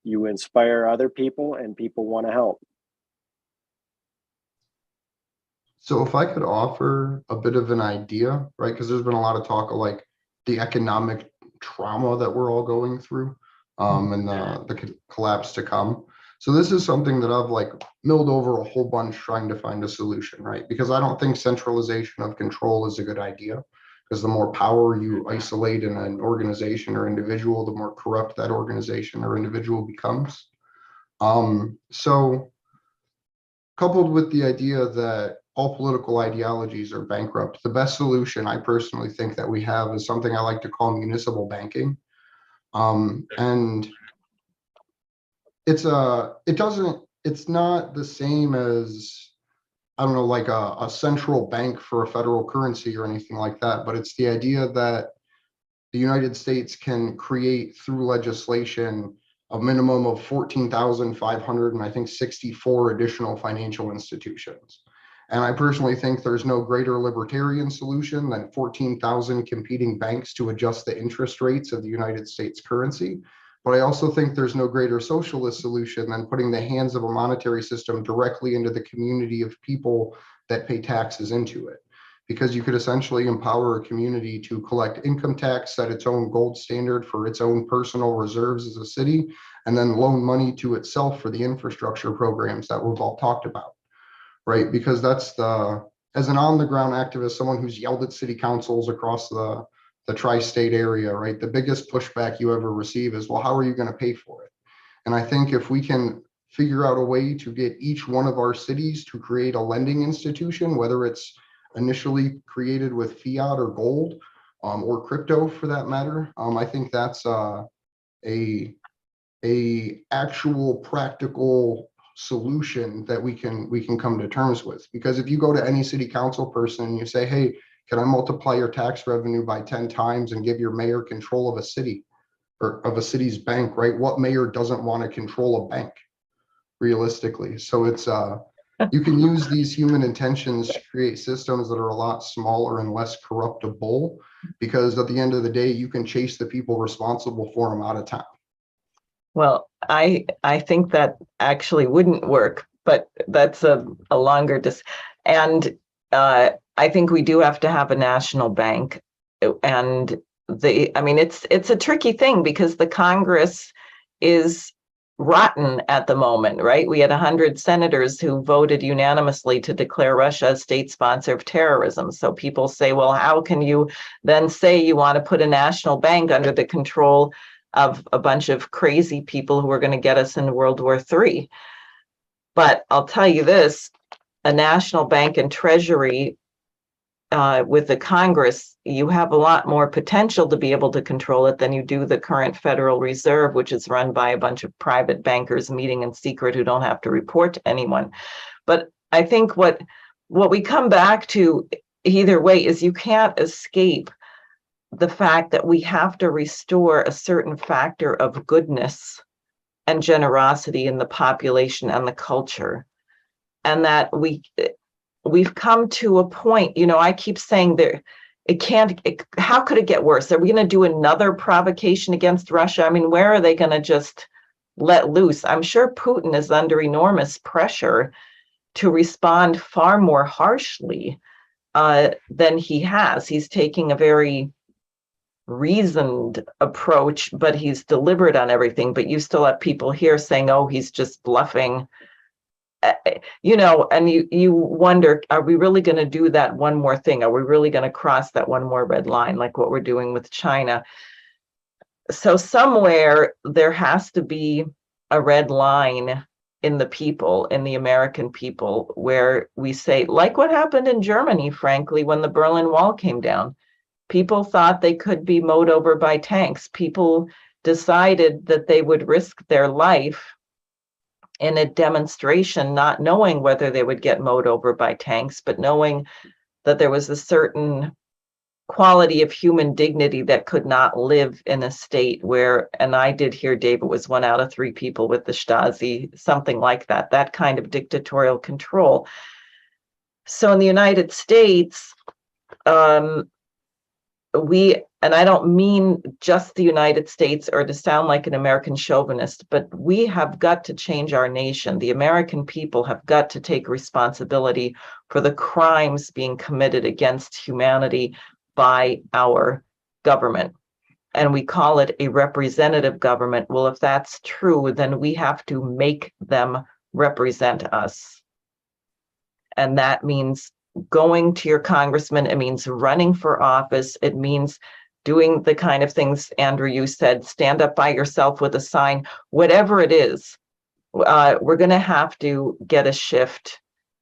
you inspire other people and people want to help. So if I could offer a bit of an idea, right, because there's been a lot of talk of like the economic trauma that we're all going through, and the collapse to come. So this is something that I've like milled over a whole bunch trying to find a solution, right? Because I don't think centralization of control is a good idea, because the more power you isolate in an organization or individual, the more corrupt that organization or individual becomes. So coupled with the idea that all political ideologies are bankrupt, the best solution I personally think that we have is something I like to call municipal banking. And it's not the same as, I don't know, like a central bank for a federal currency or anything like that, but it's the idea that the United States can create through legislation a minimum of 14,500 and I think 64 additional financial institutions. And I personally think there's no greater libertarian solution than 14,000 competing banks to adjust the interest rates of the United States currency. But I also think there's no greater socialist solution than putting the hands of a monetary system directly into the community of people that pay taxes into it. Because you could essentially empower a community to collect income tax, set its own gold standard for its own personal reserves as a city, and then loan money to itself for the infrastructure programs that we've all talked about, right? Because that's as an on-the-ground activist, someone who's yelled at city councils across the tri-state area, right? The biggest pushback you ever receive is, well, how are you going to pay for it? And I think if we can figure out a way to get each one of our cities to create a lending institution, whether it's initially created with fiat or gold, or crypto for that matter, I think that's a actual practical solution that we can come to terms with. Because if you go to any city council person and you say, hey, can I multiply your tax revenue by 10 times and give your mayor control of a city? or of a city's bank, right? What mayor doesn't want to control a bank realistically? So it's you can use these human intentions to create systems that are a lot smaller and less corruptible, because at the end of the day, you can chase the people responsible for them out of town. Well, I think that actually wouldn't work, but that's a longer and I think we do have to have a national bank. And I mean, it's a tricky thing because the Congress is rotten at the moment, right? We had 100 senators who voted unanimously to declare Russia a state sponsor of terrorism. So people say, well, how can you then say you want to put a national bank under the control of a bunch of crazy people who are going to get us into World War III? But I'll tell you this, a national bank and treasury with the Congress, you have a lot more potential to be able to control it than you do the current Federal Reserve, which is run by a bunch of private bankers meeting in secret who don't have to report to anyone. But I think what we come back to either way is you can't escape the fact that we have to restore a certain factor of goodness and generosity in the population and the culture. And that we've come to a point, I keep saying how could it get worse? Are we going to do another provocation against Russia? I mean, where are they going to just let loose? I'm sure Putin is under enormous pressure to respond far more harshly than he has. He's taking a very reasoned approach, but he's deliberate on everything. But you still have people here saying, oh, he's just bluffing. And you wonder, are we really going to do that one more thing? Are we really going to cross that one more red line like what we're doing with China? So somewhere there has to be a red line in the people, in the American people, where we say, like what happened in Germany, frankly, when the Berlin Wall came down. People thought they could be mowed over by tanks. People decided that they would risk their life in a demonstration, not knowing whether they would get mowed over by tanks, but knowing that there was a certain quality of human dignity that could not live in a state where, and I did hear, Dave, it was 1 out of 3 people with the Stasi, something like that kind of dictatorial control. So in the United States, and I don't mean just the United States or to sound like an American chauvinist, but we have got to change our nation. The American people have got to take responsibility for the crimes being committed against humanity by our government. And we call it a representative government. Well, if that's true, then we have to make them represent us. And that means going to your congressman, it means running for office, it means doing the kind of things, Andrew, you said, stand up by yourself with a sign, whatever it is. We're going to have to get a shift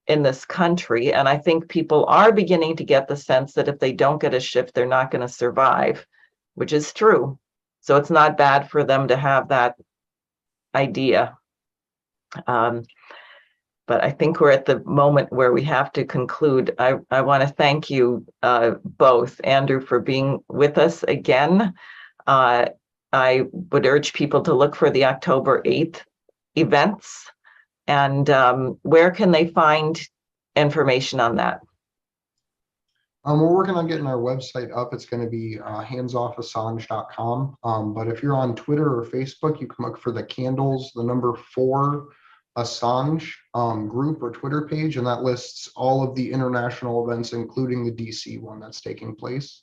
in this country. And I think people are beginning to get the sense that if they don't get a shift, they're not going to survive, which is true. So it's not bad for them to have that idea. But I think we're at the moment where we have to conclude. I want to thank you both, Andrew, for being with us again. I would urge people to look for the October 8th events. And where can they find information on that? We're working on getting our website up. It's going to be handsofassange.com. But if you're on Twitter or Facebook, you can look for the candles, the number 4 Assange group or Twitter page, and that lists all of the international events, including the DC one that's taking place.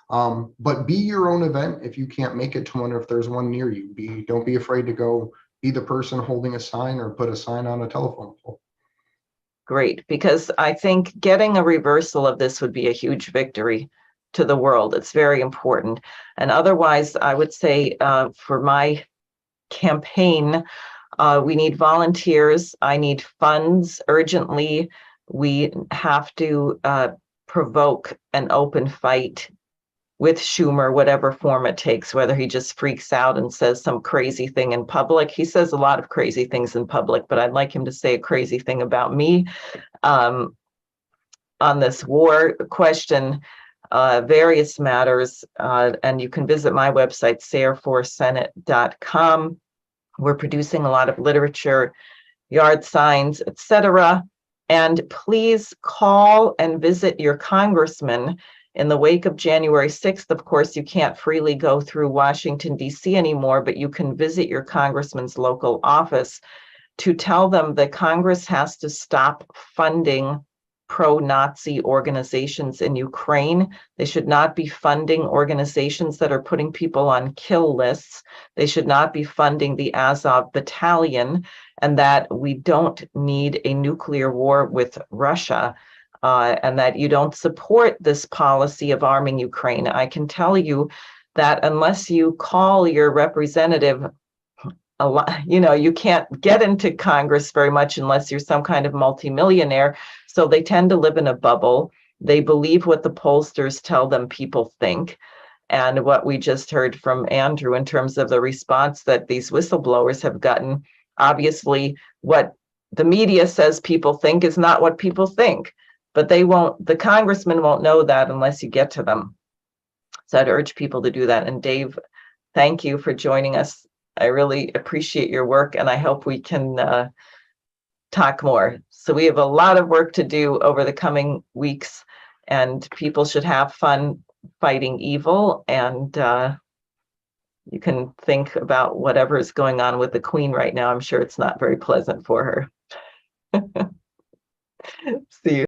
But be your own event if you can't make it to one, or if there's one near you. Don't be afraid to go be the person holding a sign or put a sign on a telephone pole. Great, because I think getting a reversal of this would be a huge victory to the world. It's very important. And otherwise, I would say for my campaign, we need volunteers. I need funds urgently. We have to provoke an open fight with Schumer, whatever form it takes, whether he just freaks out and says some crazy thing in public. He says a lot of crazy things in public, but I'd like him to say a crazy thing about me on this war question. various matters. And you can visit my website, sareforsenate.com. We're producing a lot of literature, yard signs, etc. And please call and visit your congressman. In the wake of January 6th, of course, you can't freely go through Washington, D.C. anymore, but you can visit your congressman's local office to tell them that Congress has to stop funding pro-Nazi organizations in Ukraine. They should not be funding organizations that are putting people on kill lists. They should not be funding the Azov battalion, and that we don't need a nuclear war with Russia, and that you don't support this policy of arming Ukraine. I can tell you that unless you call your representative, a lot, you can't get into Congress very much unless you're some kind of multimillionaire. So they tend to live in a bubble. They believe what the pollsters tell them people think. And what we just heard from Andrew in terms of the response that these whistleblowers have gotten, obviously what the media says people think is not what people think, but the congressman won't know that unless you get to them. So I'd urge people to do that. And Dave, thank you for joining us. I really appreciate your work, and I hope we can talk more. So we have a lot of work to do over the coming weeks, and people should have fun fighting evil. And you can think about whatever is going on with the Queen right now. I'm sure it's not very pleasant for her. See you.